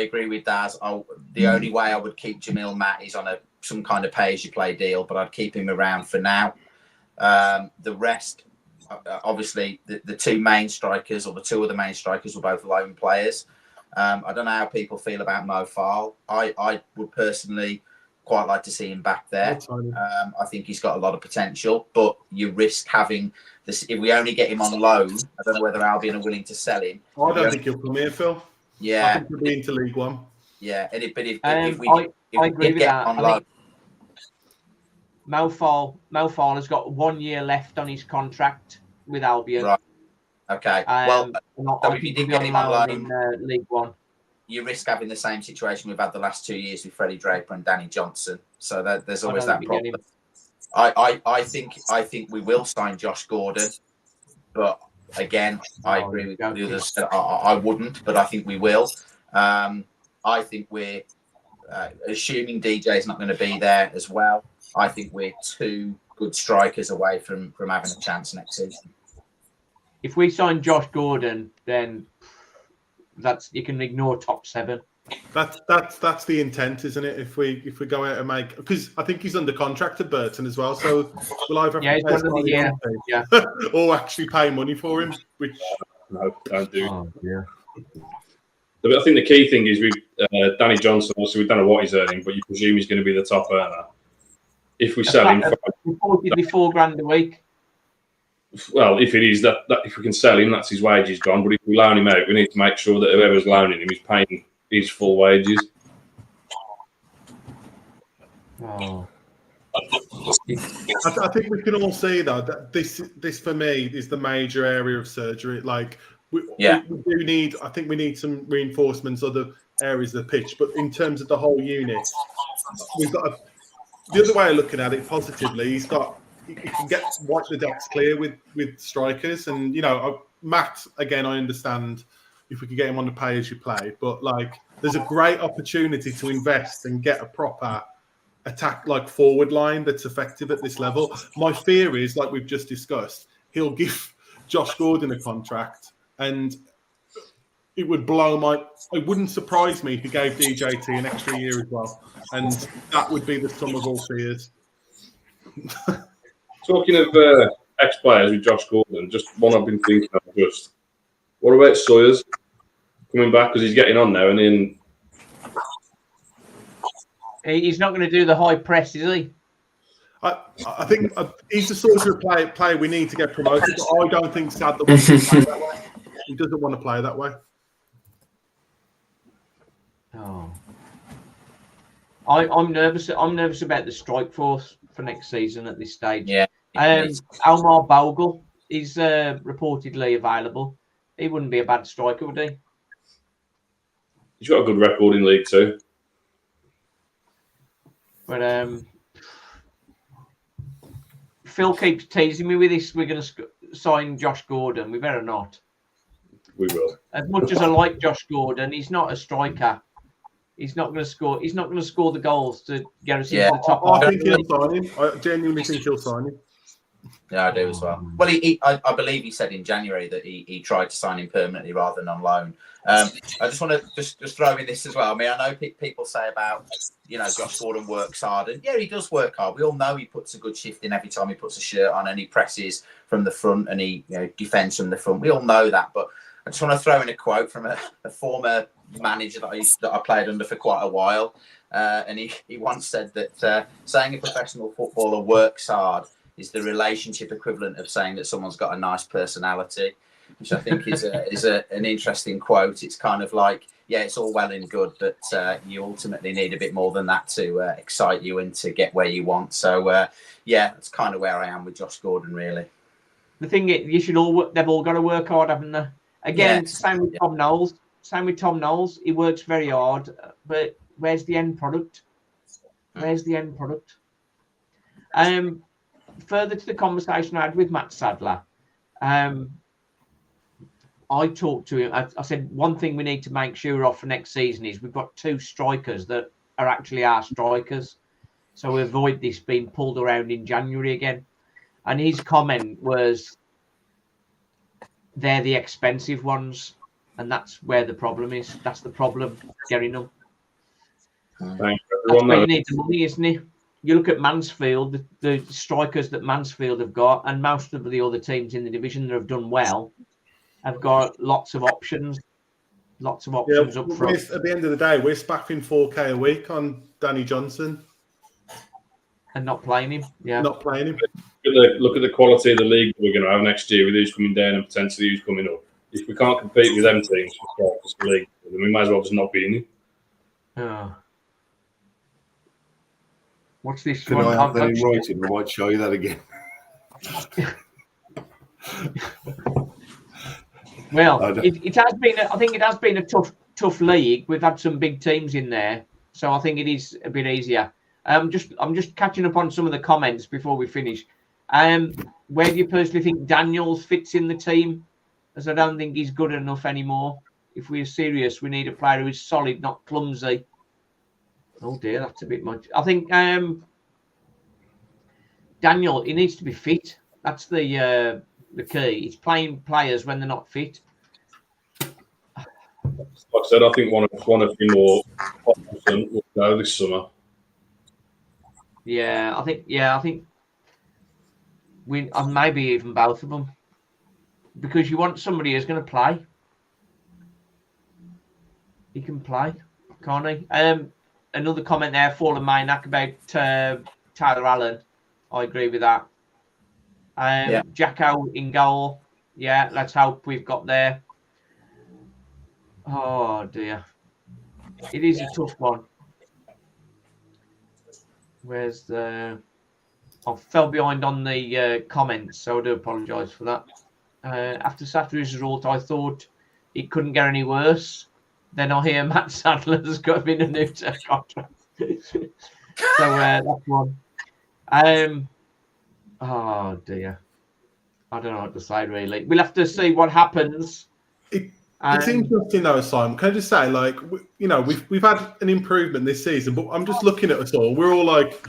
[SPEAKER 3] agree with Daz. The only way I would keep Jamil Matt is on some kind of pay-as-you-play deal, but I'd keep him around for now. The rest. Obviously, the 2 main strikers, or the 2 of the main strikers, were both loan players. I don't know how people feel about Mo Fall. I would personally quite like to see him back there. I think he's got a lot of potential, but you risk having this. If we only get him on loan, I don't know whether Albion are willing to sell him.
[SPEAKER 4] I don't think he'll come here, Phil.
[SPEAKER 3] Yeah,
[SPEAKER 4] I think we'll be into League One.
[SPEAKER 3] yeah. And if we
[SPEAKER 1] I agree with that. I think Malfall has got 1 year left on his contract with Albion.
[SPEAKER 3] Right. Okay. Well,
[SPEAKER 1] I think he'll be on loan in League One.
[SPEAKER 3] You risk having the same situation we've had the last 2 years with Freddie Draper and Danny Johnson. So there's always that problem. I think we will sign Josh Gordon, but again, I agree with the others. I wouldn't, but I think we will. I think we're assuming DJ's not going to be there as well. I think we're 2 good strikers away from having a chance next season.
[SPEAKER 1] If we sign Josh Gordon, then you can ignore top 7.
[SPEAKER 4] That's the intent, isn't it? If we go out and make, because I think he's under contract to Burton as well, so we'll either have to pay or actually pay money for him. Which
[SPEAKER 2] no, don't do.
[SPEAKER 7] Oh, yeah.
[SPEAKER 2] I think the key thing is with Danny Johnson. Also, we don't know what he's earning, but you presume he's going to be the top earner. If we sell him,
[SPEAKER 1] reportedly $4,000 a week.
[SPEAKER 2] Well, if it is that if we can sell him, that's his wages gone. But if we loan him out, we need to make sure that whoever's loaning him is paying his full wages.
[SPEAKER 1] Oh.
[SPEAKER 4] I think we can all see though that this for me is the major area of surgery. Like we do need. I think we need some reinforcements other areas of the pitch, but in terms of the whole unit, we've got the other way of looking at it positively. He can wipe the decks clear with strikers, and Matt again. I understand if we could get him on the pay as you play, but there's a great opportunity to invest and get a proper attack forward line that's effective at this level. My fear is, like we've just discussed, he'll give Josh Gordon a contract, and it would it wouldn't surprise me if he gave DJT an extra year as well, and that would be the sum of all fears.
[SPEAKER 2] Talking of ex-players with Josh Gordon, just one I've been thinking of. What about Sawyers coming back because he's getting on now? And then
[SPEAKER 1] he's not going to do the high press, is he?
[SPEAKER 4] I think he's the sort of player we need to get promoted. But I don't think Sadler wants to play that way. He doesn't want to play that way.
[SPEAKER 1] Oh, I'm nervous. I'm nervous about the strike force for next season at this stage.
[SPEAKER 3] Yeah.
[SPEAKER 1] Almar Bogle is reportedly available. He wouldn't be a bad striker, would he?
[SPEAKER 2] He's got a good record in League Two.
[SPEAKER 1] But Phil keeps teasing me with this. We're going to sign Josh Gordon. We better not.
[SPEAKER 2] We will.
[SPEAKER 1] As much as I like Josh Gordon, he's not a striker. He's not going to score. He's not going to score the goals to get us into the top.
[SPEAKER 4] I think he'll sign him. I genuinely think he'll sign him.
[SPEAKER 3] Yeah, I do as well. Well, I believe he said in January that he tried to sign him permanently rather than on loan. I just want to just throw in this as well. I mean, I know people say about Josh Gordon works hard, and yeah, he does work hard. We all know he puts a good shift in every time he puts a shirt on, and he presses from the front, and he defends from the front. We all know that, but I just want to throw in a quote from a former manager that I played under for quite a while, and he once said that saying a professional footballer works hard is the relationship equivalent of saying that someone's got a nice personality, which I think is an interesting quote. It's kind of like, yeah, it's all well and good, but you ultimately need a bit more than that to excite you and to get where you want. So, yeah, that's kind of where I am with Josh Gordon, really.
[SPEAKER 1] The thing is, they've all got to work hard, haven't they? Again, same with Tom Knowles. Same with Tom Knowles. He works very hard, but where's the end product? Where's the end product? Further to the conversation I had with Matt Sadler, I talked to him. I said, one thing we need to make sure of for next season is we've got 2 strikers that are actually our strikers. So we avoid this being pulled around in January again. And his comment was, they're the expensive ones. And that's where the problem is. That's the problem, getting them. That's where you need the money, isn't it? You look at Mansfield, the strikers that Mansfield have got, and most of the other teams in the division that have done well have got lots of options up front.
[SPEAKER 4] At the end of the day, we're spaffing 4K a week on Danny Johnson.
[SPEAKER 1] And not playing him. Yeah.
[SPEAKER 4] Not playing him.
[SPEAKER 2] Look at the quality of the league we're going to have next year with who's coming down and potentially who's coming up. If we can't compete with them teams, the league then we may as well just not be in it.
[SPEAKER 1] Oh. What's this
[SPEAKER 6] Can
[SPEAKER 1] one?
[SPEAKER 6] I have that in writing? I might show you that again.
[SPEAKER 1] Well, it has been. I think it has been a tough league. We've had some big teams in there, so I think it is a bit easier. I'm just catching up on some of the comments before we finish. Where do you personally think Daniels fits in the team? As I don't think he's good enough anymore. If we're serious, we need a player who is solid, not clumsy. Oh dear, that's a bit much. I think Daniel, he needs to be fit. That's the key. He's playing players when they're not fit.
[SPEAKER 2] Like I said, I think one of the more confident will go this summer.
[SPEAKER 1] I think we maybe even both of them, because you want somebody who's going to play. He can play, can't he? Another comment there, Fallen Maniac, about Tyler Allen. I agree with that. Jacko in goal. Yeah, let's hope we've got there. Oh dear, it is a tough one. Where's the? I fell behind on the comments, so I do apologise for that. After Saturday's result, I thought it couldn't get any worse. Then I hear Matt Sadler's got in a new contract. So that's one. Oh dear, I don't know what to say really. We'll have to see what happens.
[SPEAKER 4] It's interesting though, Simon. Can I just say, like, we've had an improvement this season, but I'm just looking at us all. We're all like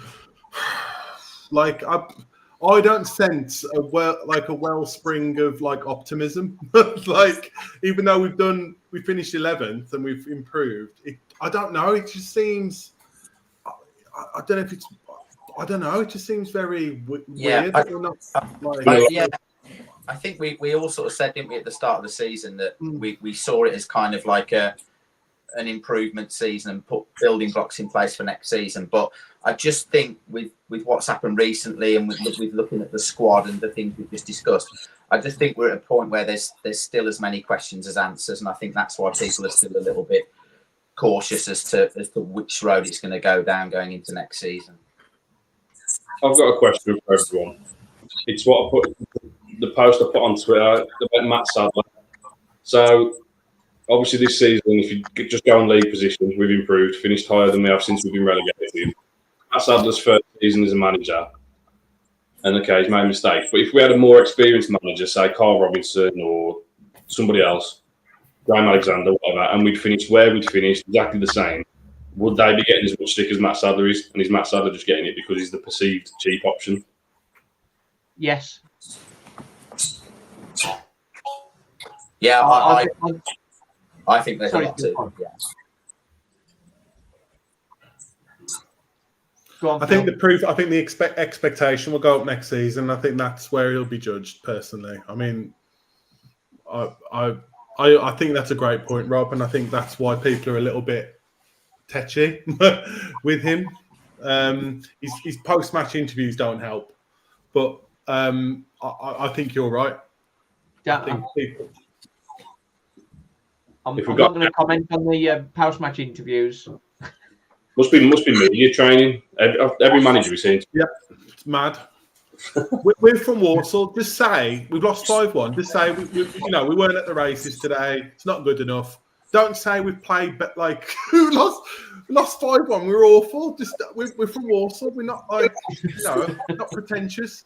[SPEAKER 4] I don't sense a wellspring of like optimism. Like, even though we finished 11th and we've improved, I don't know. It just seems. I don't know if it's. I don't know. It just seems very weird.
[SPEAKER 3] I think we all sort of said, didn't we, at the start of the season that we saw it as kind of like an improvement season and put building blocks in place for next season. But I just think with what's happened recently and with looking at the squad and the things we've just discussed, I just think we're at a point where there's still as many questions as answers, and I think that's why people are still a little bit cautious as to which road it's going to go down going into next season.
[SPEAKER 2] I've got a question for everyone. It's what I put the post I put on Twitter about Matt Sadler. So obviously this season, if you just go on league positions, we've improved, finished higher than we have since we've been relegated. Matt Sadler's first season as a manager, and okay, he's made a mistake. But if we had a more experienced manager, say Carl Robinson or somebody else, Graham Alexander, whatever, and we'd finished where we'd finished exactly the same, would they be getting as much stick as Matt Sadler is? And is Matt Sadler just getting it because he's the perceived cheap option?
[SPEAKER 1] Yes.
[SPEAKER 3] Yeah, I think there's a lot to. Yeah.
[SPEAKER 1] On,
[SPEAKER 4] I think the expectation will go up next season. I think that's where he'll be judged. Personally, I mean, I think that's a great point, Rob, and I think that's why people are a little bit tetchy with him. His post-match interviews don't help, but I think you're right.
[SPEAKER 1] Yeah,
[SPEAKER 4] I think people.
[SPEAKER 1] I'm not going to comment on the post-match interviews.
[SPEAKER 2] Must be media training. Every manager we've seen.
[SPEAKER 4] Yeah, it's mad. We're from Walsall. Just say we've lost 5-1. Just say we weren't at the races today. It's not good enough. Don't say we've played, but like we lost 5-1. We're awful. Just we're from Walsall. We're not like not pretentious.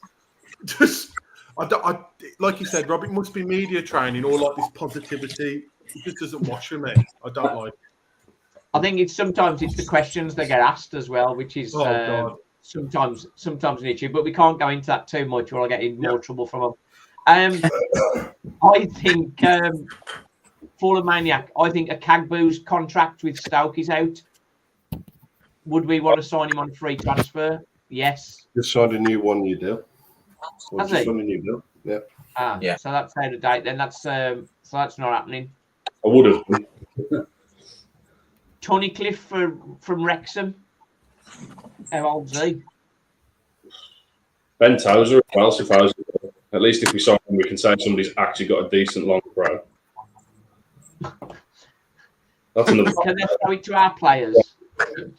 [SPEAKER 4] Just I like you said, Rob. It must be media training or like this positivity. It just doesn't wash for me. I don't like.
[SPEAKER 1] I think sometimes it's the questions they get asked as well, which is sometimes an issue. But we can't go into that too much, or I'll get in more trouble from them. I think Fallen Maniac. I think Akagbu's contract with Stoke is out. Would we want to sign him on a free transfer? Yes.
[SPEAKER 6] Just signed a new 1-year deal.
[SPEAKER 1] Has he?
[SPEAKER 6] Signed a new deal. Yeah.
[SPEAKER 3] Yeah.
[SPEAKER 1] So that's out of date. Then that's not happening.
[SPEAKER 2] I would have.
[SPEAKER 1] Tony Cliff from Wrexham. How old's he?
[SPEAKER 2] Ben Tozer as well, supposedly. At least if we sign him, we can say somebody's actually got a decent long pro. That's another.
[SPEAKER 1] Can they throw it to our players?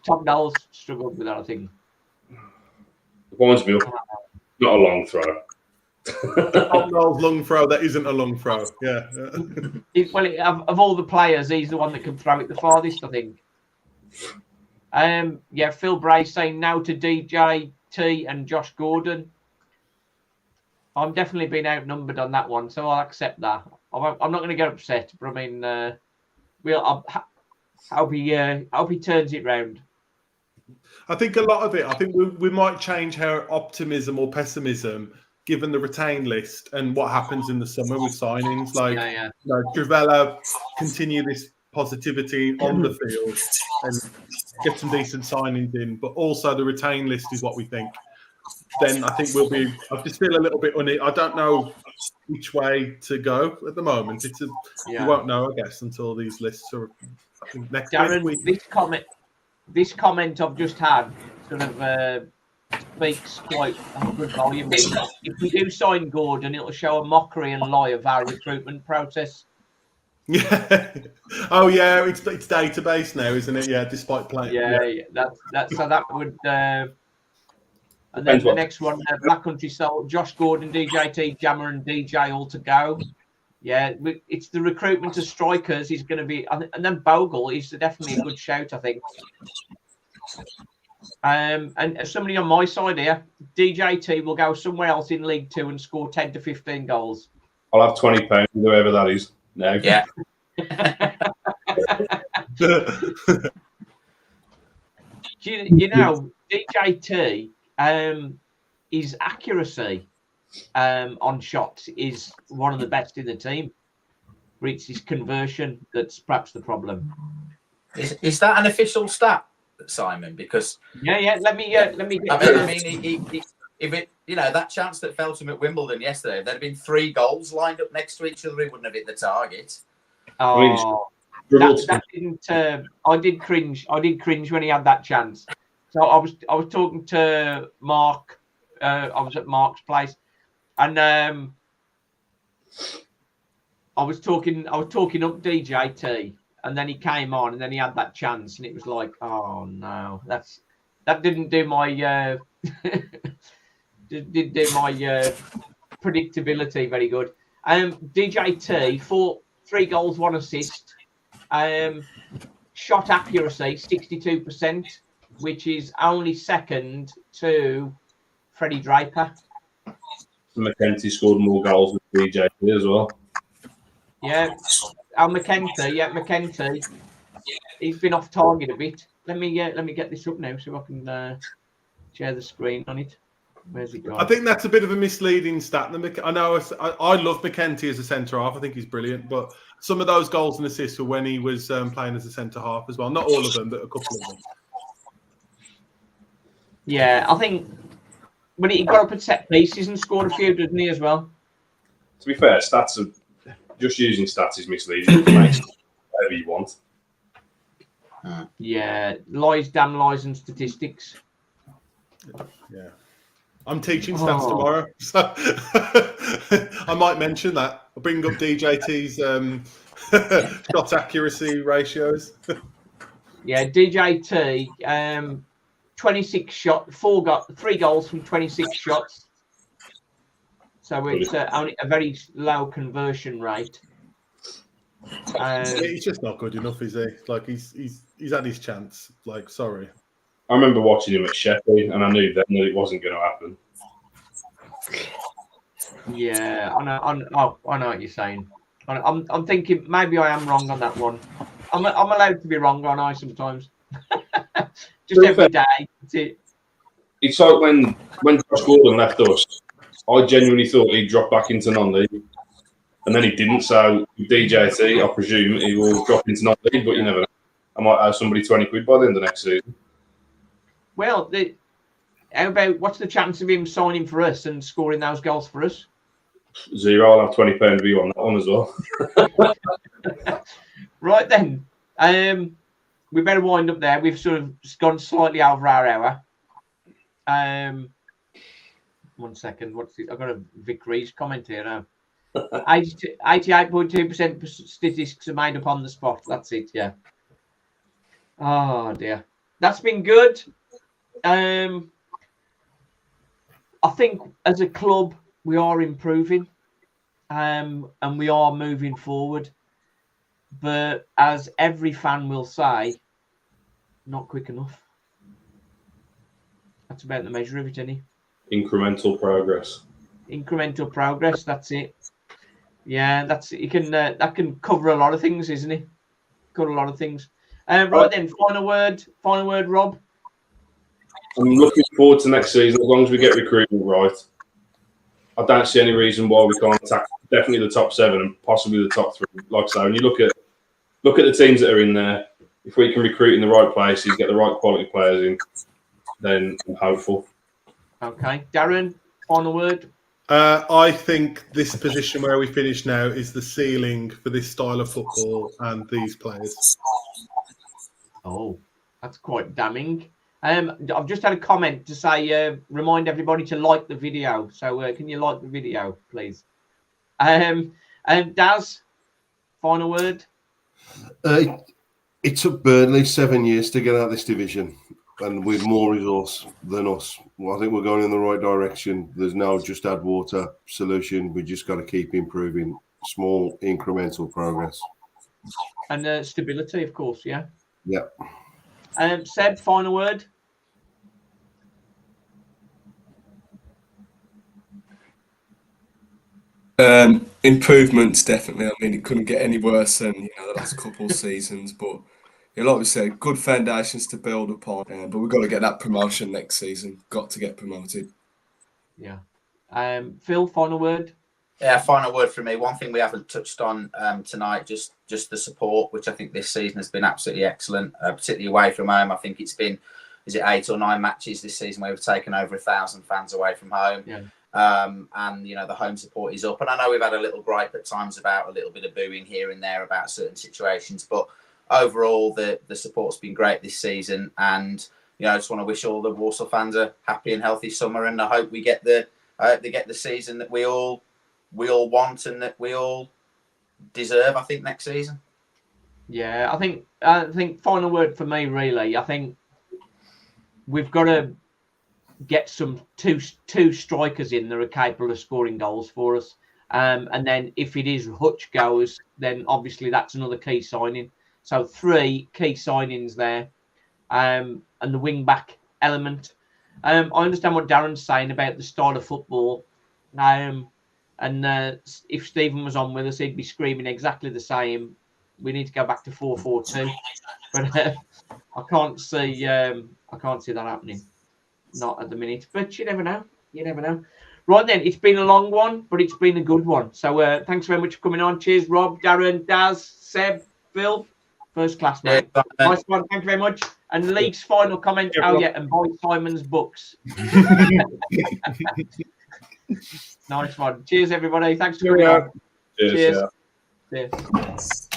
[SPEAKER 1] Tom Knowles struggled with that, I think.
[SPEAKER 2] It winds me up. Not a long throw.
[SPEAKER 4] Tom Knowles' long throw, that isn't a long throw. Yeah.
[SPEAKER 1] Of all the players, he's the one that can throw it the farthest, I think. Yeah, Phil Bray saying no to DJT and Josh Gordon. I'm definitely being outnumbered on that one, so I'll accept that. I'm not going to get upset, but I mean, I'll be turns it round.
[SPEAKER 4] I think a lot of it, I think we might change our optimism or pessimism given the retain list and what happens in the summer with signings. Like, Trivella, continue this positivity on the field and get some decent signings in, but also the retain list is what we think. Then I think I just feel a little bit I don't know which way to go at the moment. You won't know, I guess, until these lists are next week.
[SPEAKER 1] This comment I've just had sort of speaks quite a good volume. If we do sign Gordon, it'll show a mockery and lie of our recruitment process.
[SPEAKER 4] Yeah. Oh yeah, it's database now, isn't it? Yeah, despite playing.
[SPEAKER 1] Yeah. That's so that would. And then the next one, Black Country Soul, Josh Gordon, DJT, Jammer, and DJ all to go. Yeah, it's the recruitment of strikers. He's going to be, and then Bogle is definitely a good shout, I think. And somebody on my side here, DJT will go somewhere else in League Two and score 10 to 15 goals.
[SPEAKER 2] I'll have £20, whoever that is. No.
[SPEAKER 3] Yeah.
[SPEAKER 1] you know, DJT, his accuracy on shots is one of the best in the team. It's his conversion that's perhaps the problem.
[SPEAKER 3] Is that an official stat, Simon? Because
[SPEAKER 1] let me get.
[SPEAKER 3] I mean, if it, that chance that fell to him at Wimbledon yesterday, if there'd have been 3 goals lined up next to each other, he wouldn't have hit the target.
[SPEAKER 1] Oh, that didn't. I did cringe. I did cringe when he had that chance. So I was talking to Mark. I was at Mark's place, and I was talking up DJT, and then he came on, and then he had that chance, and it was like, oh no, that didn't do my didn't do my predictability very good. DJT 3 goals, 1 assist. Shot accuracy 62%, which is only second to Freddie Draper.
[SPEAKER 2] McKenty scored more goals with DJT as well.
[SPEAKER 1] Yeah, McKenty. He's been off target a bit. Let me get this up now so I can share the screen on it. Where's it gone?
[SPEAKER 4] I think that's a bit of a misleading stat. I know I love McKenty as a centre half. I think he's brilliant, but some of those goals and assists were when he was playing as a centre half as well. Not all of them, but a couple of them.
[SPEAKER 1] Yeah, I think when he got up at set pieces and scored a few, didn't he, as well?
[SPEAKER 2] To be fair, just using stats is misleading. You can make whatever you want.
[SPEAKER 1] Yeah, damn lies and statistics.
[SPEAKER 4] Yeah. I'm teaching stats tomorrow, so I might mention that. I'll bring up DJT's shot accuracy ratios.
[SPEAKER 1] Yeah, DJT, 26 shots, 3 goals from 26 shots. So it's only a very low conversion rate.
[SPEAKER 4] He's just not good enough, is he? Like he's had his chance. Like, sorry.
[SPEAKER 2] I remember watching him at Sheffield, and I knew then that it wasn't going to happen.
[SPEAKER 1] Yeah, I know what you're saying. I'm thinking maybe I am wrong on that one. I'm allowed to be wrong, aren't I? Sometimes. Just every day. That's it.
[SPEAKER 2] It's like when Josh Gordon left us, I genuinely thought he'd drop back into non-league, and then he didn't. So with DJT, I presume he will drop into non-league, but you never know. I might owe somebody £20 by the end of next season.
[SPEAKER 1] Well, how about what's the chance of him signing for us and scoring those goals for us?
[SPEAKER 2] 0. I'll have £20 view on that one as well.
[SPEAKER 1] Right then, we better wind up there. We've sort of gone slightly over our hour. 1 second. I've got a Vic Rees comment here now. 88.2% statistics are made up on the spot. That's it. Yeah. Oh dear, that's been good. I think as a club we are improving, and we are moving forward. But as every fan will say, not quick enough. That's about the measure of it, any
[SPEAKER 2] Incremental progress.
[SPEAKER 1] incremental progress. That's it. Yeah, that's it. You can that can cover a lot of things, isn't it? Cover a lot of things. Right then, final word, Rob.
[SPEAKER 2] I'm looking forward to next season as long as we get recruiting right. I don't see any reason why we can't attack definitely the top 7 and possibly the top 3. Like I say, when you look at the teams that are in there, if we can recruit in the right places, get the right quality players in, then I'm hopeful.
[SPEAKER 1] Okay, Darren, final word.
[SPEAKER 4] I think this position where we finish now is the ceiling for this style of football and these players.
[SPEAKER 1] Oh, that's quite damning. I've just had a comment to say, remind everybody to like the video. So can you like the video, please? Daz, final word.
[SPEAKER 6] It took Burnley 7 years to get out of this division, and with more resource than us. Well, I think we're going in the right direction. There's no just add water solution. We just got to keep improving, small incremental progress.
[SPEAKER 1] And stability, of course, yeah.
[SPEAKER 6] Yeah.
[SPEAKER 1] Seb, final word.
[SPEAKER 5] Improvements, definitely. I mean, it couldn't get any worse than the last couple of seasons. But like we said, good foundations to build upon. But we've got to get that promotion next season. Got to get promoted.
[SPEAKER 1] Yeah. Phil, final word.
[SPEAKER 3] Yeah, final word from me. One thing we haven't touched on tonight, just the support, which I think this season has been absolutely excellent, particularly away from home. I think it's been, is it 8 or 9 matches this season where we've taken over 1,000 fans away from home.
[SPEAKER 1] Yeah.
[SPEAKER 3] And the home support is up. And I know we've had a little gripe at times about a little bit of booing here and there about certain situations, but overall the support's been great this season. And I just want to wish all the Walsall fans a happy and healthy summer, and I hope they get the season that we all want and that we all deserve, I think, next season.
[SPEAKER 1] Yeah, I think final word for me, really. I think we've got to get some two strikers in that are capable of scoring goals for us. And then if it is Hutch goes, then obviously that's another key signing. So 3 key signings there. And the wing back element. I understand what Darren's saying about the style of football. And if Stephen was on with us, he'd be screaming exactly the same. We need to go back to 4-4-2. But I can't see that happening. Not at the minute, but you never know. Right then, it's been a long one, but it's been a good one. So thanks very much for coming on. Cheers, Rob, Darren, Daz, Seb, Phil. First class, mate. Yeah, nice one. Thank you very much. And League's final comment. And buy Simon's books. Nice one. Cheers, everybody. Thanks for coming on.
[SPEAKER 2] Cheers.
[SPEAKER 1] Cheers.